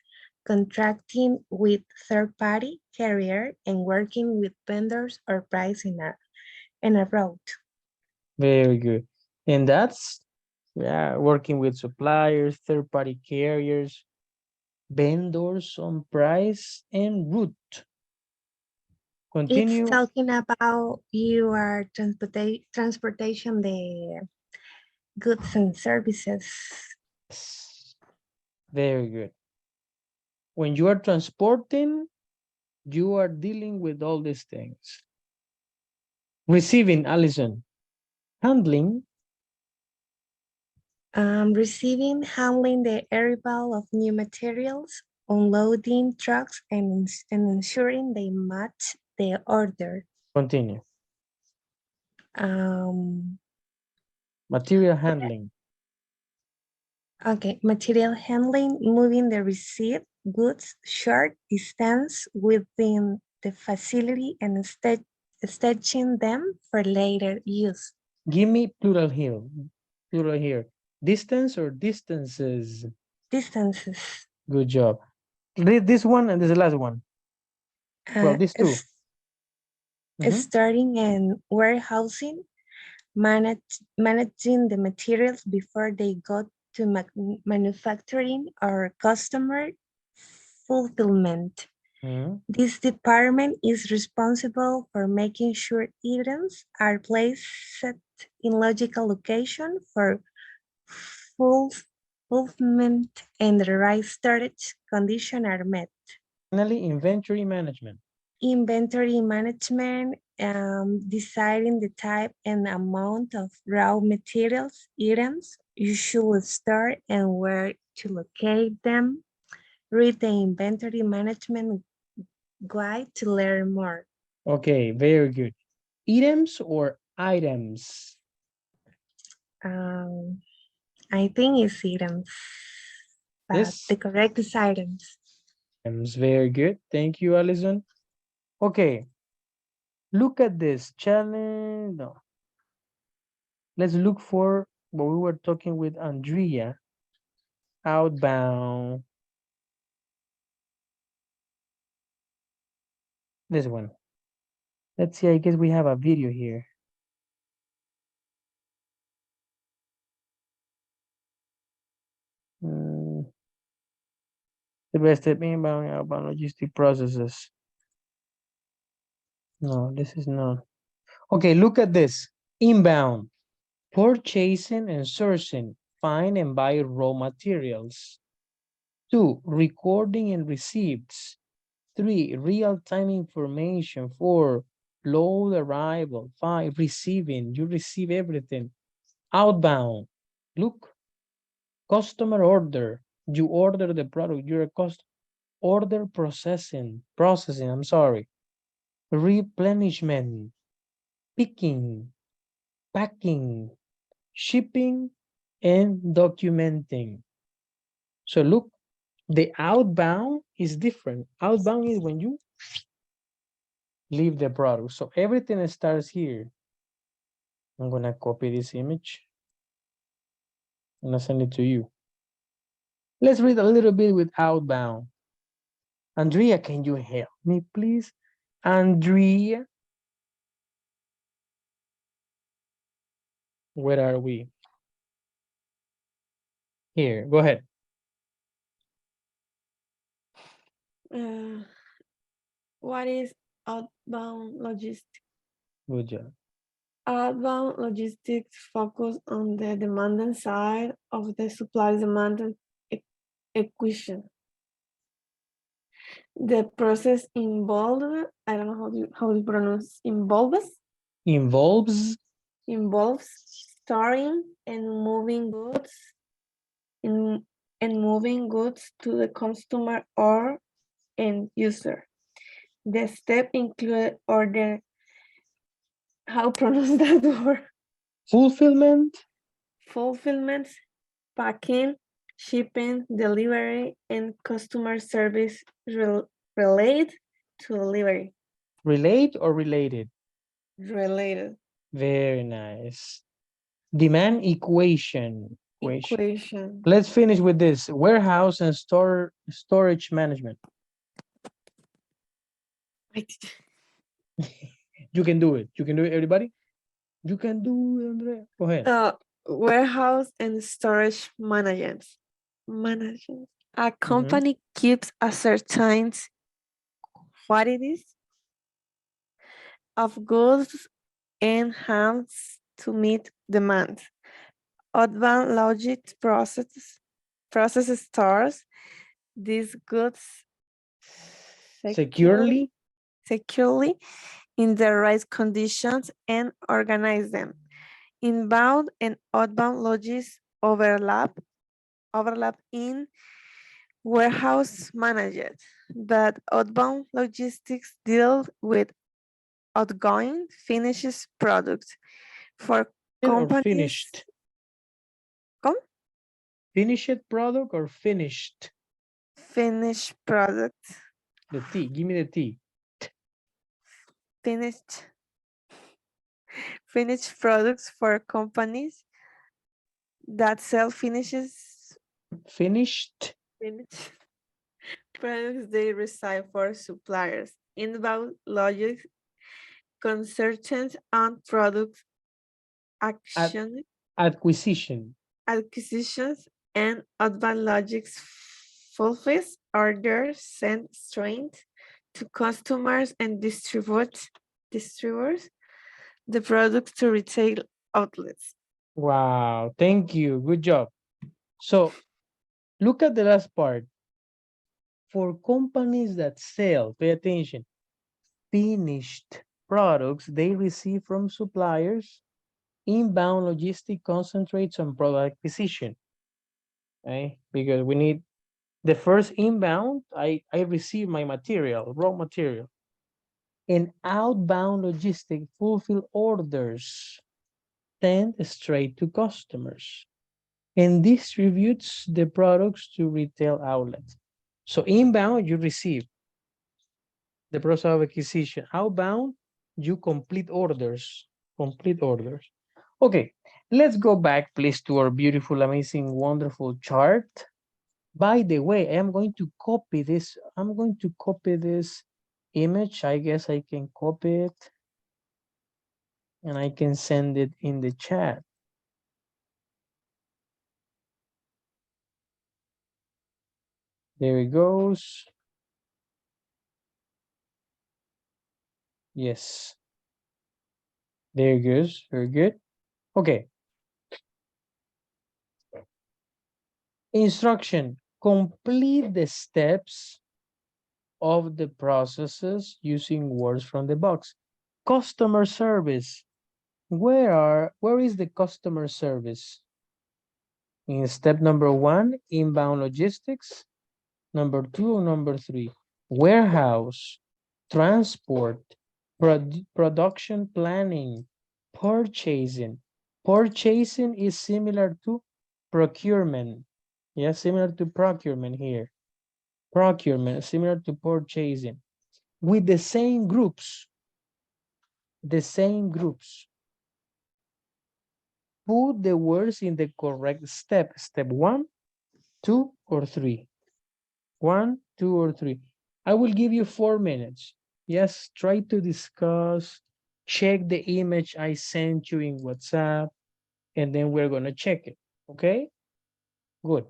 contracting with third-party carrier, and working with vendors or pricing a route. Very good. And that's, yeah, working with suppliers, third-party carriers, vendors on price and route. Continue. It's talking about your transportation, the goods and services. Very good. When you are transporting, you are dealing with all these things. Receiving, Alison. Handling. Receiving, handling the arrival of new materials, unloading trucks, and ensuring they match the order. Continue. Um, Material handling. okay, material handling, moving the received goods short distance within the facility and staging them for later use. Give me plural here. Plural here. Distance or distances? Distances. Good job. Read this one and this is the last one. Well, these two. Starting and warehousing, managing the materials before they go to manufacturing or customer fulfillment. This department is responsible for making sure items are placed in logical location for fulfillment and the right storage condition are met. Finally, inventory management. Inventory management, deciding the type and amount of raw materials, items you should store and where to locate them. Read the inventory management guide to learn more. Okay, very good. Items or items? I think it's items, but Yes. the correct is items. Items, very good. Thank you, Alison. Okay, look at this challenge. No. Let's look for what we were talking with Andrea. Outbound. This one. Let's see, I guess we have a video here. The best step inbound and outbound logistic processes. No, this is not. Okay, look at this. Inbound. Purchasing and sourcing. Find and buy raw materials. 2. Recording and receipts. 3. Real-time information. 4. Load arrival. 5. Receiving. You receive everything. Outbound. Look. Customer order. You order the product. You're a customer. Order processing. I'm sorry. Replenishment. Picking. Packing. Shipping and documenting. So look, the outbound is different. Outbound is when you leave the product. So everything starts here. I'm gonna copy this image. I'm gonna send it to you. Let's read a little bit with outbound. Andrea, can you help me, please? Andrea. Where are we? Here, go ahead. What is outbound logistics? Good job. Outbound logistics focus on the demand side of the supply-demand equation. The process involved, I don't know how to pronounce, involves storing and moving goods to the customer or end user. The step include order. How pronounce that word? Fulfillment, packing, shipping, delivery, and customer service related to delivery. relate or related? Related. Very nice. Demand equation. Equation. Let's finish with this. Warehouse and storage management. You can do it. You can do it, everybody. You can do it, Andrea. Go ahead. Warehouse and storage management. A company keeps a certain quantities of goods in hands to meet demand. Outbound logistics processes stores these goods securely in the right conditions and organize them. Inbound and outbound logistics overlap in warehouse management, but outbound logistics deal with outgoing finished products for companies. Finished? Come? Finished product or finished? Finished product. The T, give me the T. Finished products for companies that sell finished products they reside for suppliers. Inbound logistics concerns on products action, Acquisition. acquisitions, and advanced logics fulfills orders sent straight to customers and distributors the products to retail outlets. Wow, thank you. Good job. So look at the last part. For companies that sell, pay attention, finished products they receive from suppliers, inbound logistic concentrates on product acquisition. Okay, because we need the first inbound, I receive my material, raw material. And outbound logistic fulfill orders, send straight to customers, and distributes the products to retail outlets. So inbound, you receive the process of acquisition. Outbound, you complete orders, complete orders. Okay, let's go back, please, to our beautiful, amazing, wonderful chart. By the way, I'm going to copy this. I'm going to copy this image. I guess I can copy it and I can send it in the chat. There it goes. Yes. There it goes. Very good. Okay. Instruction. Complete the steps of the processes using words from the box. Customer service. Where is the customer service? In step number 1, inbound logistics. Number 2 or number 3? Warehouse, transport, production planning, purchasing. Purchasing is similar to procurement. Yeah, similar to procurement here. Procurement, similar to purchasing. With the same groups. The same groups. Put the words in the correct step. Step 1, 2, or 3. 1, 2, or 3. I will give you 4 minutes. Yes, try to discuss, check the image I sent you in WhatsApp, and then we're going to check it. Okay? Good.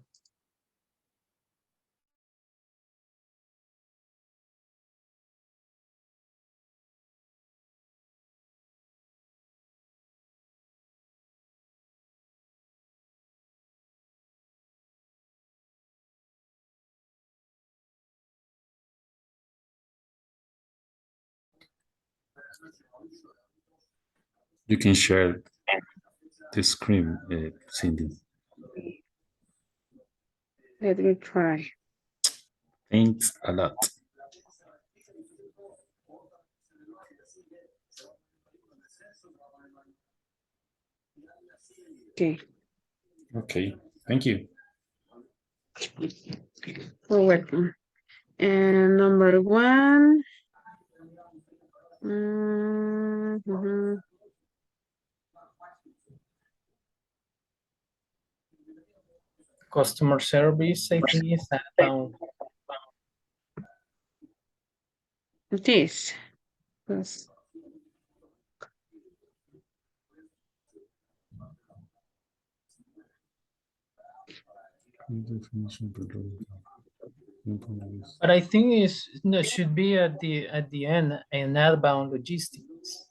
You can share the screen, Cindy. Let me try. Thanks a lot. Okay. Okay, thank you. You're welcome. And number 1. Mhm. Customer service, I think, is outbound. This. Yes. But I think it should be at the end in outbound logistics.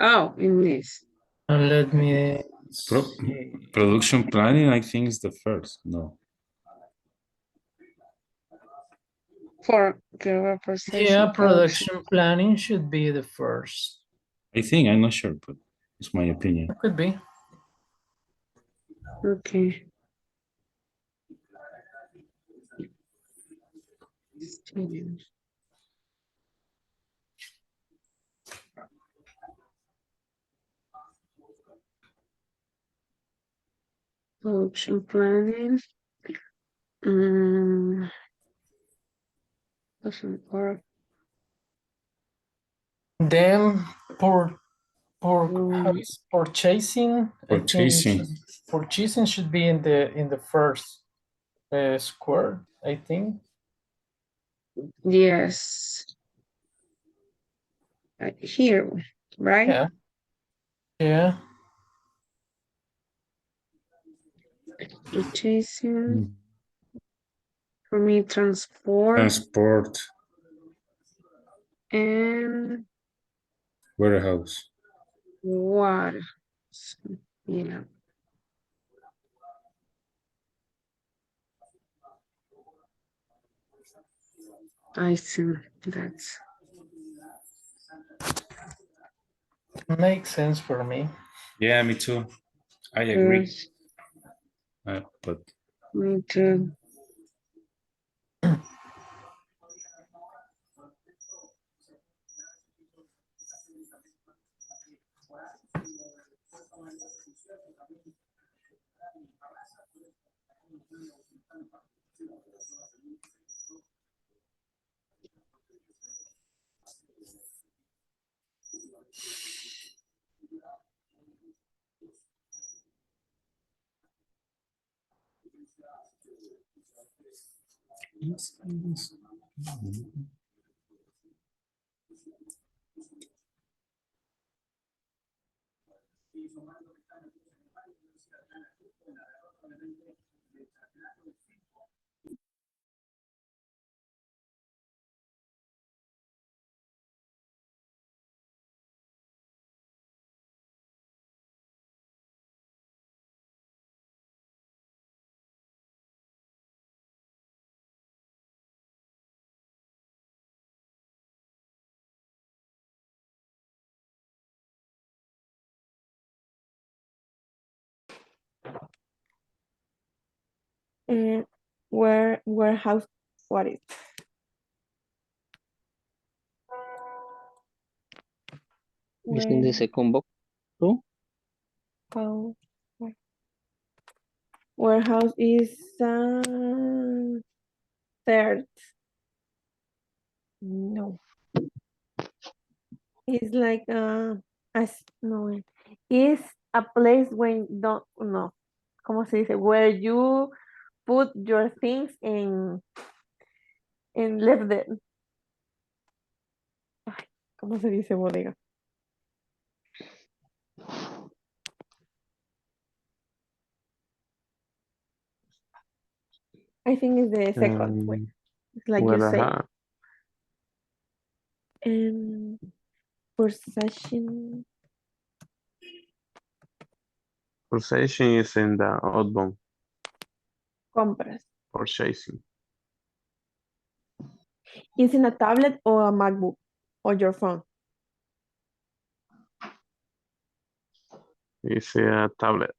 Oh, in this. Let me Pro see. Production planning, I think, is the first. No. For the representation. Yeah, production planning should be the first. I think, I'm not sure, but it's my opinion. It could be. Okay. Production planning. Doesn't work. Then how is purchasing? Purchasing. I think purchasing should be in the first square, I think. Yes. Here, right? Yeah. Yeah. Purchasing. For me, transport. Transport. And Warehouse. water. Yeah. I see. That's Makes sense for me. Yeah, me too. I agree. yes, But me too. And warehouse, what is? It's in the Where, second box too. how, warehouse is third. No, it's like as no, it's a place when don't no, ¿cómo se dice? Where you put your things and leave them. Ay, ¿cómo se dice bodega? I think it's the second way. It's like you say. And possession. Possession is in the outbound. Compras. Purchasing. Is in a tablet or a MacBook or your phone? It's a tablet.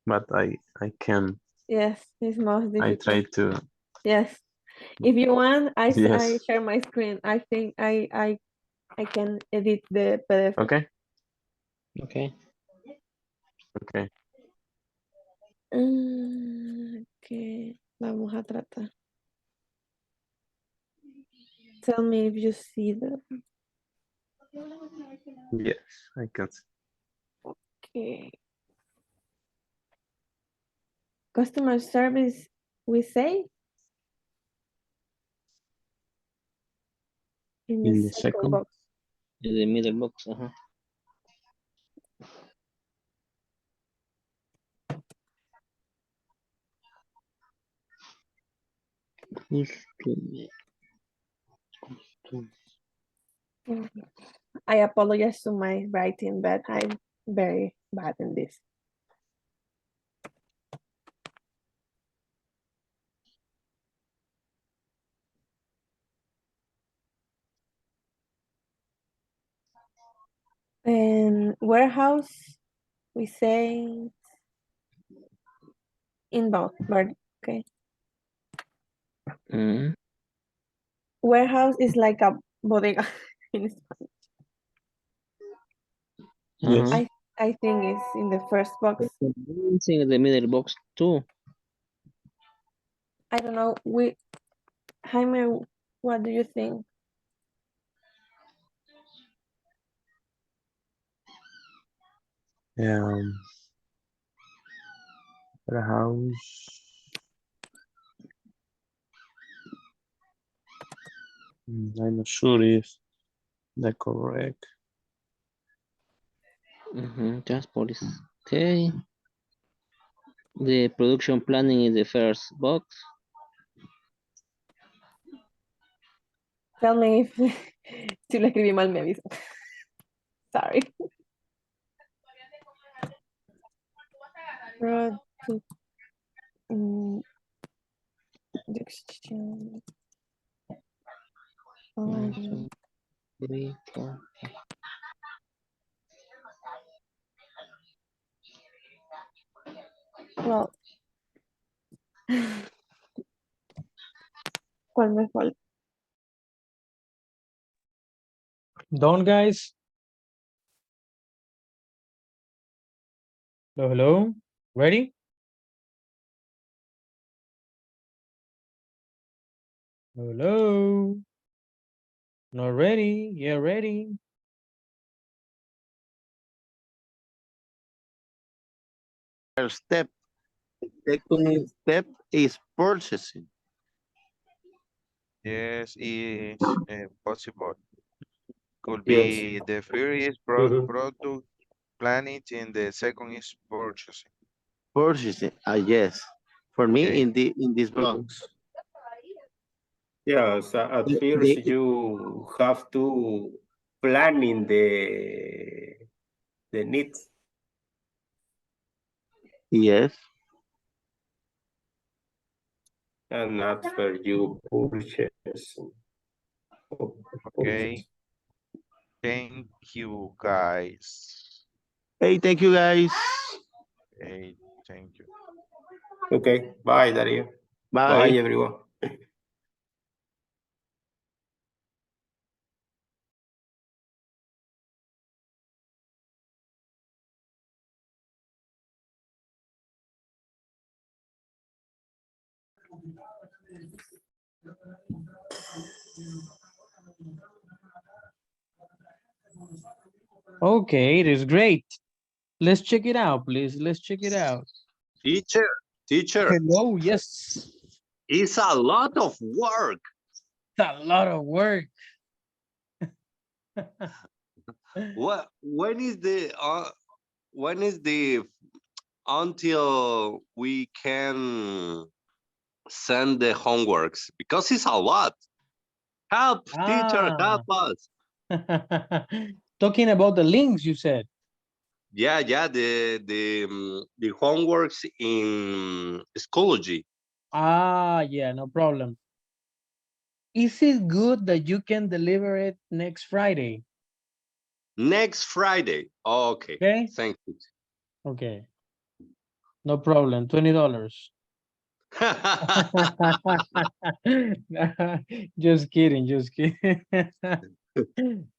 But I can. Yes, it's most I difficult. try to. Yes. If you want, I Yes. share my screen. I think I can edit the PDF. Okay. Okay. Okay. Okay, vamos a tratar. Tell me if you see the. Yes, I can see. Okay. Customer service, we say? In the second box. In the middle box. I apologize to my writing, but I'm very bad in this. And warehouse, we say inbound, but okay. Warehouse is like a bodega in Spanish. Yes. I think it's in the first box. It's in the middle box too. I don't know. Jaime, what do you think? Warehouse. I'm not sure if the correct. Transport is okay. The production planning is the first box. Tell me if si lo escribí mal, me aviso. Sorry. Production. One, two, three, four. Well, ¿cuál me falta? Done, guys? Hello, hello. Ready? Hello. Not ready? Yeah, ready. First step. The second step is purchasing. Yes, is possible. Could Yes. be the first is Mhm. product planning and the second is purchasing. Purchasing. Yes. For me, Okay. in this Mhm. box. Yes, at first you have to planning the needs. Yes. And after you purchase. Okay. Thank you, guys. Hey, thank you, guys. Hey, thank you. Okay, bye, Dario. Bye. Bye, everyone. Okay, it is great. Let's check it out, please. Let's check it out. Teacher, Hello, yes. it's a lot of work. It's a lot of work. When is the until we can send the homeworks? Because it's a lot. Help, teacher, help us. Talking about the links you said. Yeah, the homeworks in Schoology. Yeah, no problem. Is it good that you can deliver it next Friday? Next Friday. Okay. Okay. Thank you. Okay. No problem. $20. Just kidding. Just kidding.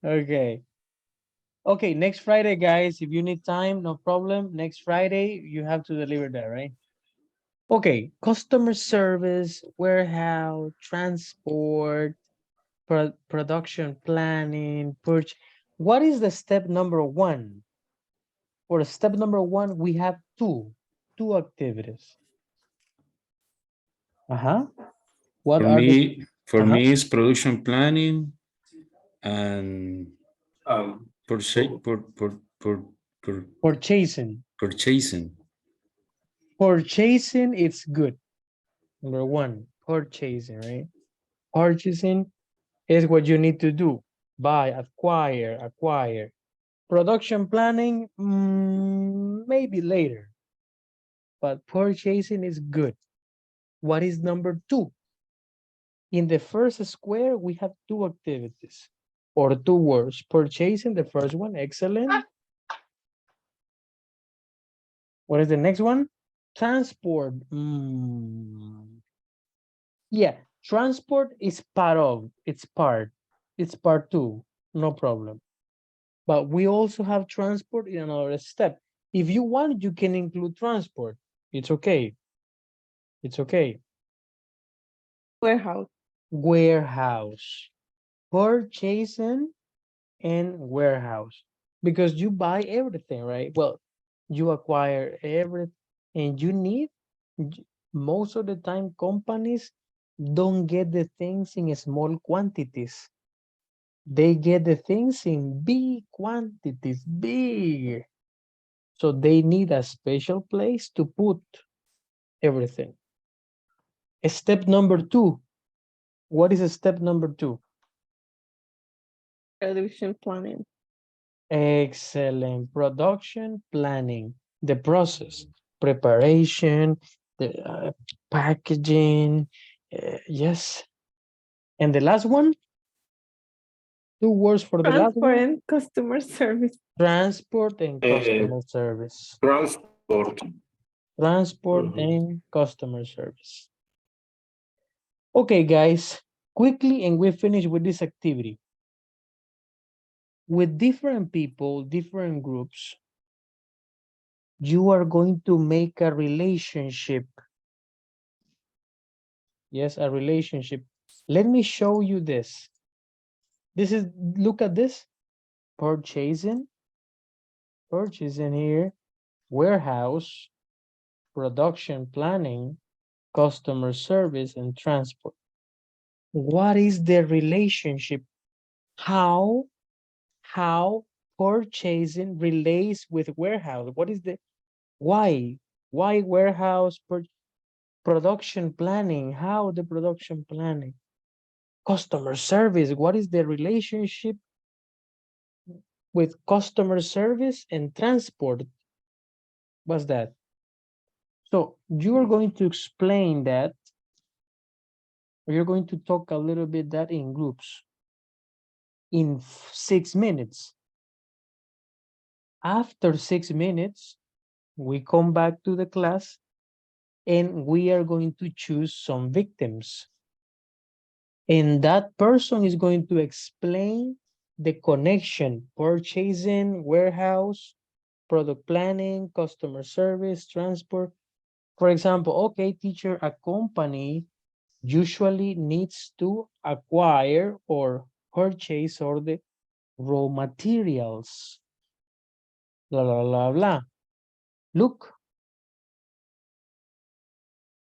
Okay. Okay. Next Friday, guys. If you need time, no problem. Next Friday, you have to deliver that, right? Okay. Customer service, warehouse, transport, production planning, purchase. What is the step number one? For step number one, we have two activities. What For are the me, it's production planning and purchasing? Purchasing, it's good. Number one, purchasing, right? Purchasing is what you need to do. Buy, acquire. Production planning, maybe later. But purchasing is good. What is number two? In the first square, we have two activities or two words. Purchasing, the first one, excellent. What is the next one? Transport. Yeah, transport is part of, it's part two, no problem. But we also have transport in another step. If you want, you can include transport. It's okay. It's okay. Warehouse. Purchasing and warehouse. Because you buy everything, right? Well, you acquire everything and you need, most of the time companies don't get the things in small quantities. They get the things in big quantities, big. So they need a special place to put everything. Step number 2. What is step number 2? Production planning. Excellent. Production planning. The process, preparation, the packaging. Yes. And the last one? 2 words for the last Transport one? and customer service. Transport and customer service. Transport. Transport and customer service. Okay, guys, quickly, and we finish with this activity. With different people, different groups, you are going to make a relationship. Yes, a relationship. Let me show you this. This is, look at this. Purchasing here, warehouse, production planning, customer service, and transport. What is the relationship? How purchasing relates with warehouse? What is the why warehouse production planning? How the production planning? Customer service, what is the relationship with customer service and transport? What's that? So you're going to explain that. You're going to talk a little bit that in groups in 6 minutes. After 6 minutes, we come back to the class and we are going to choose some victims. And that person is going to explain the connection, purchasing, warehouse, product planning, customer service, transport. For example, okay, teacher, a company usually needs to acquire or purchase all the raw materials. Blah, blah, blah, blah. Look,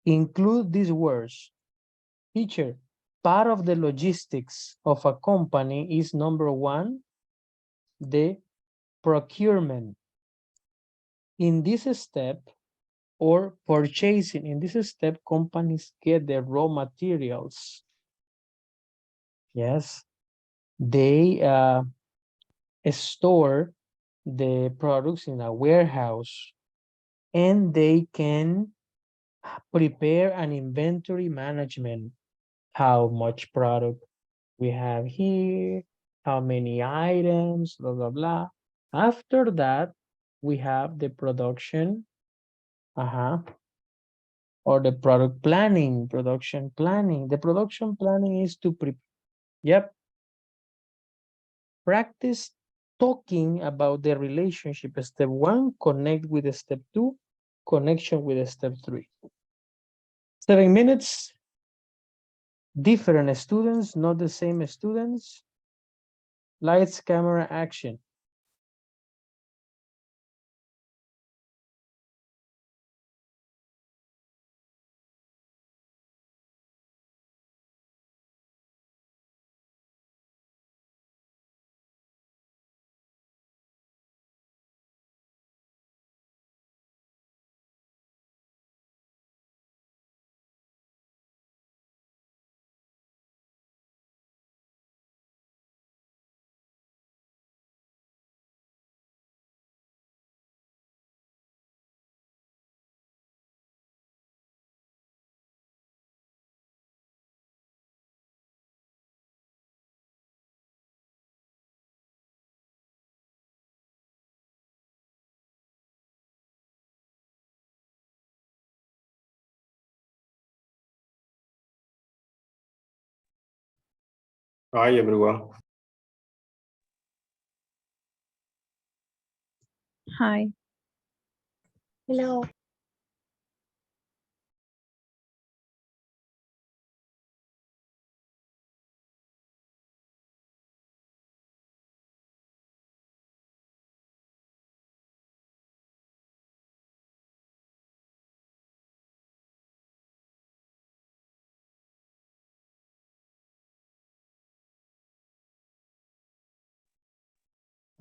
include these words. Teacher, part of the logistics of a company is number 1, the procurement. In this step, or purchasing, in this step, companies get the raw materials. Yes, they store the products in a warehouse and they can prepare an inventory management. How much product we have here, how many items, blah, blah, blah. After that, we have the production, or the product planning, production planning. The production planning is to practice talking about the relationship. Step 1, connect with the step 2, connection with the step 3. 7 minutes, different students, not the same students. Lights, camera, action. Hi, everyone. Hi. Hello.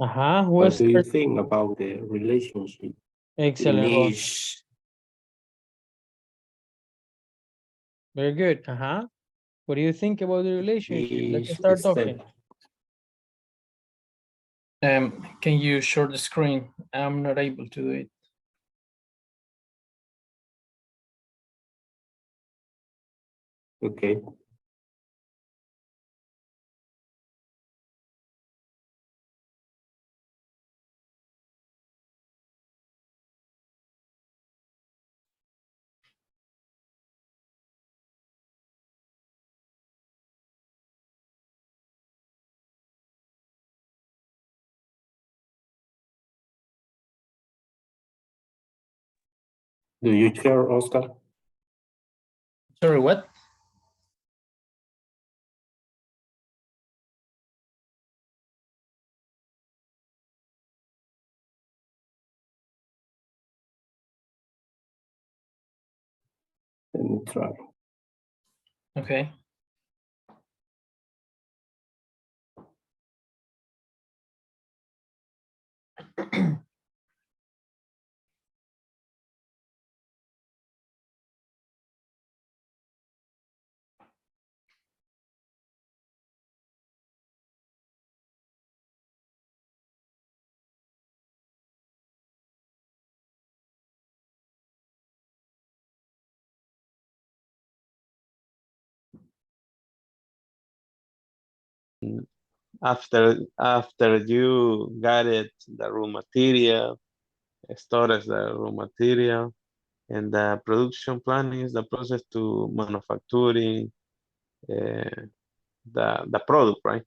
Who What is do you think about the relationship in excellent, Ron? each Very good. What do you think about the relationship? Let's Each start step. talking. Can you share the screen? I'm not able to do it. Okay. Do you share, Oscar? Sorry, what? Let me try. Okay. After you got it, the raw material, storage the raw material, and the production planning is the process to manufacturing the product, right?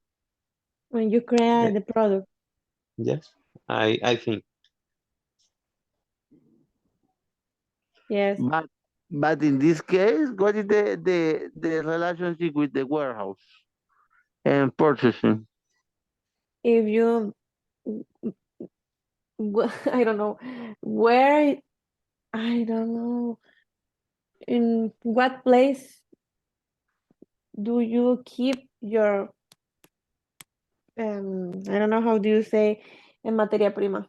When you create Eh, the product. Yes, I think. Yes. But in this case, what is the relationship with the warehouse and purchasing? If you, I don't know, where, I don't know, in what place do you keep your, I don't know, how do you say, en materia prima?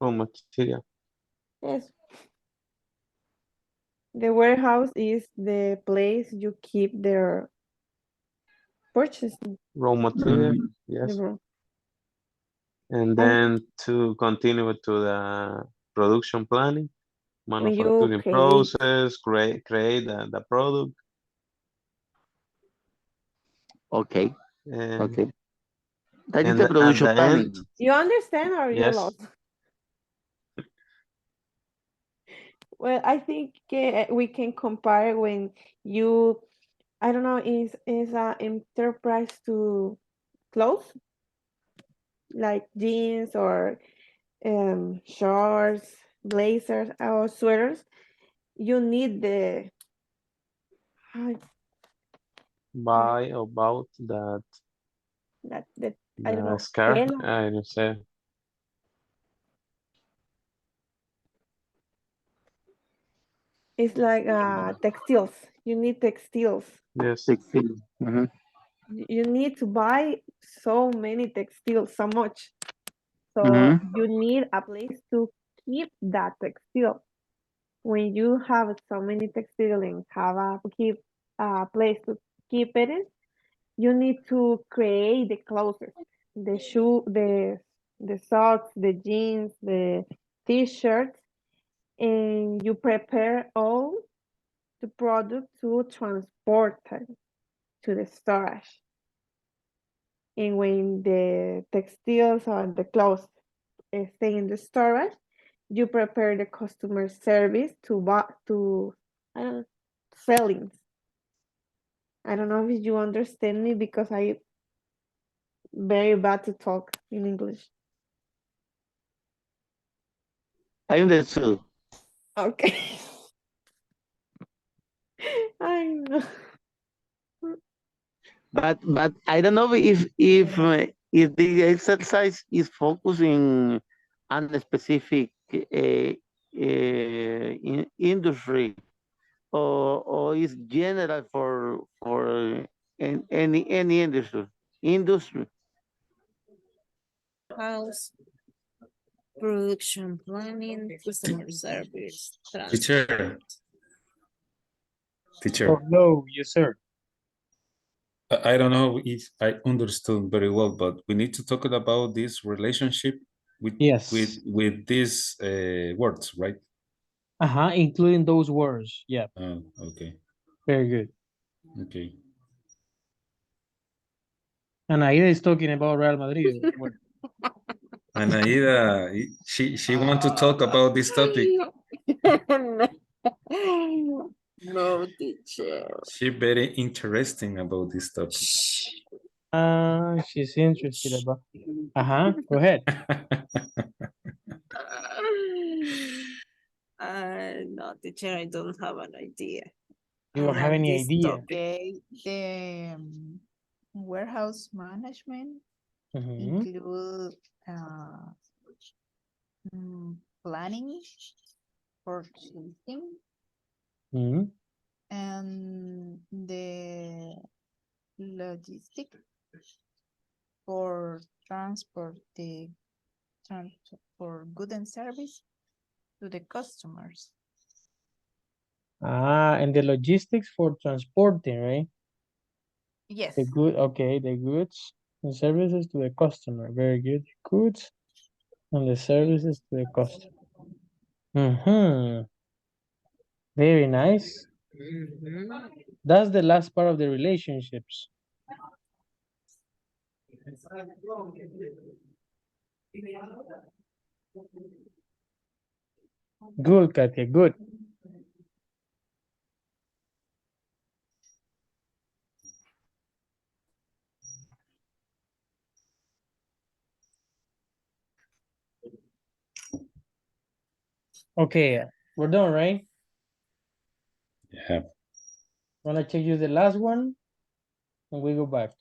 Raw material. Yes. The warehouse is the place you keep their purchasing. Raw material, The yes. raw. And I then to continue to the production planning, when you manufacturing create, process, create the product, Okay, and okay. That is and the at production the end, planning. you understand or you yes, lost? Well, I think we can compare when you, I don't know, is a enterprise to clothes like jeans or shorts, blazers or sweaters. You need the how- buy about that that I don't the know, scar. tela. I don't say It's like textiles. You need textiles. yes, Textile. Mhm. You need to buy so many textiles, so much. So Mhm. you need a place to keep that textile. When you have so many textile and have keep a place to keep it in, you need to create the clothes, the shoe, the socks, the jeans, the t-shirts, and you prepare all the product to transport it to the storage. And when the textiles or the clothes stay in the storage, you prepare the customer service to I don't know, selling. I don't know if you understand me because I very bad to talk in English. I understood. Okay. I know. But I don't know if the exercise is focusing on a specific industry or is general for any industry. House, production planning, customer service, transport. Teacher, Teacher, Oh, no, yes, sir. I don't know if I understood very well, but we need to talk about this relationship with Yes. with these words, right? Including those words. Yeah, Oh, okay, very good. okay. And Aida is talking about Real Madrid. Well, And Aida, she want to talk about this topic. No, teacher. She very interesting about this topic. she's interested about. Go ahead. No, teacher, I don't have an idea. You don't have On any this idea. topic. Okay, the warehouse management Mhm. include planning, purchasing, Mhm. and the logistic for transport for good and service to the customers. And the logistics for transporting, right? Yes. The good, okay, the goods and services to the customer. Very good. Goods and the services to the customer. Very nice. That's the last part of the relationships. Good, Katia, good. Okay, we're done, right? Yeah. Wanna check you the last one and we go back.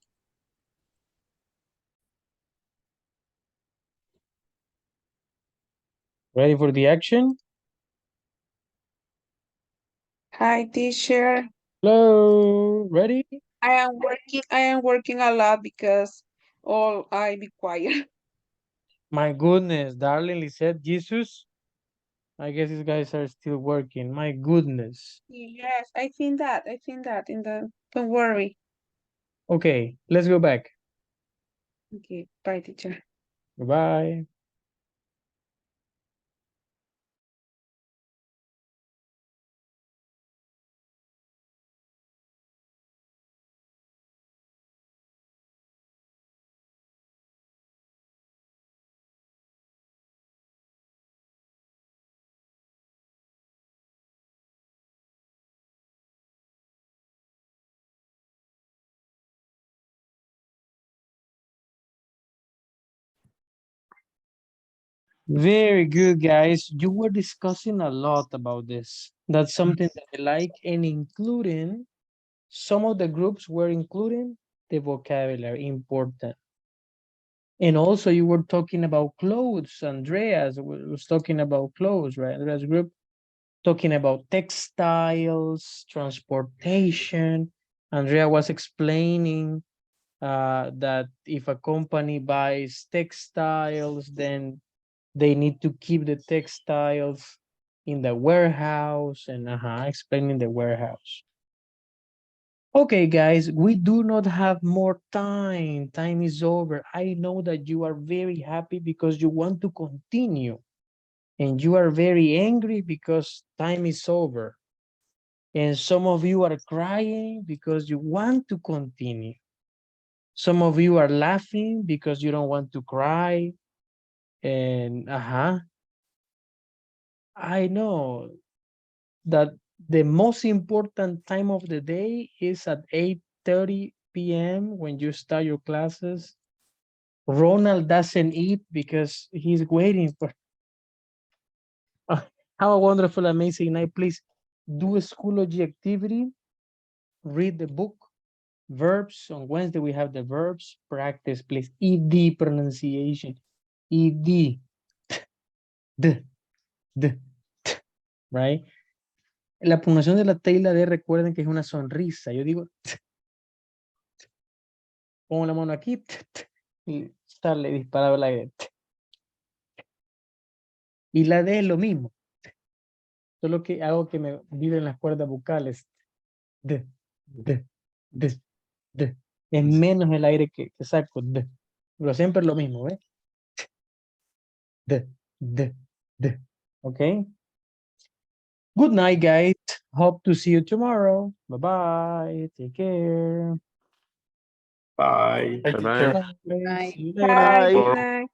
Ready for the action? Hi, teacher. Hello, ready? I am working a lot because all I be quiet. My goodness, darling Lisette, Jesus. I guess these guys are still working. My goodness. Yes, I think that don't worry. Okay, let's go back. Okay, bye, teacher. Bye. Very good, guys. You were discussing a lot about this. That's something that I like, and including some of the groups were including the vocabulary important. And also you were talking about clothes. Andreas was talking about clothes, right? Andreas group talking about textiles, transportation. Andrea was explaining that if a company buys textiles, then they need to keep the textiles in the warehouse and explaining the warehouse. Okay, guys, we do not have more time. Time is over. I know that you are very happy because you want to continue, and you are very angry because time is over. And some of you are crying because you want to continue. Some of you are laughing because you don't want to cry. And I know that the most important time of the day is at 8:30 p.m. when you start your classes. Ronald doesn't eat because he's waiting for. Have a wonderful, amazing night. Please do a Schoology activity, read the book, verbs. On Wednesday, we have the verbs. Practice, please. ED pronunciation. ED. D. D. T, right? La pronunciación de la T y la D, recuerden que es una sonrisa. Yo digo, pongo la mano aquí y sale disparado el aire. Y la D es lo mismo. Solo que hago que me vibren las cuerdas vocales. D, D, D, D. Es menos el aire que saco. D. Pero siempre es lo mismo, ¿ves? D, D, D. Okay. Good night, guys. Hope to see you tomorrow. Bye-bye. Take care. Bye. Bye, Bye-bye. teacher. Bye. Bye. See you Bye, later. good Bye. night.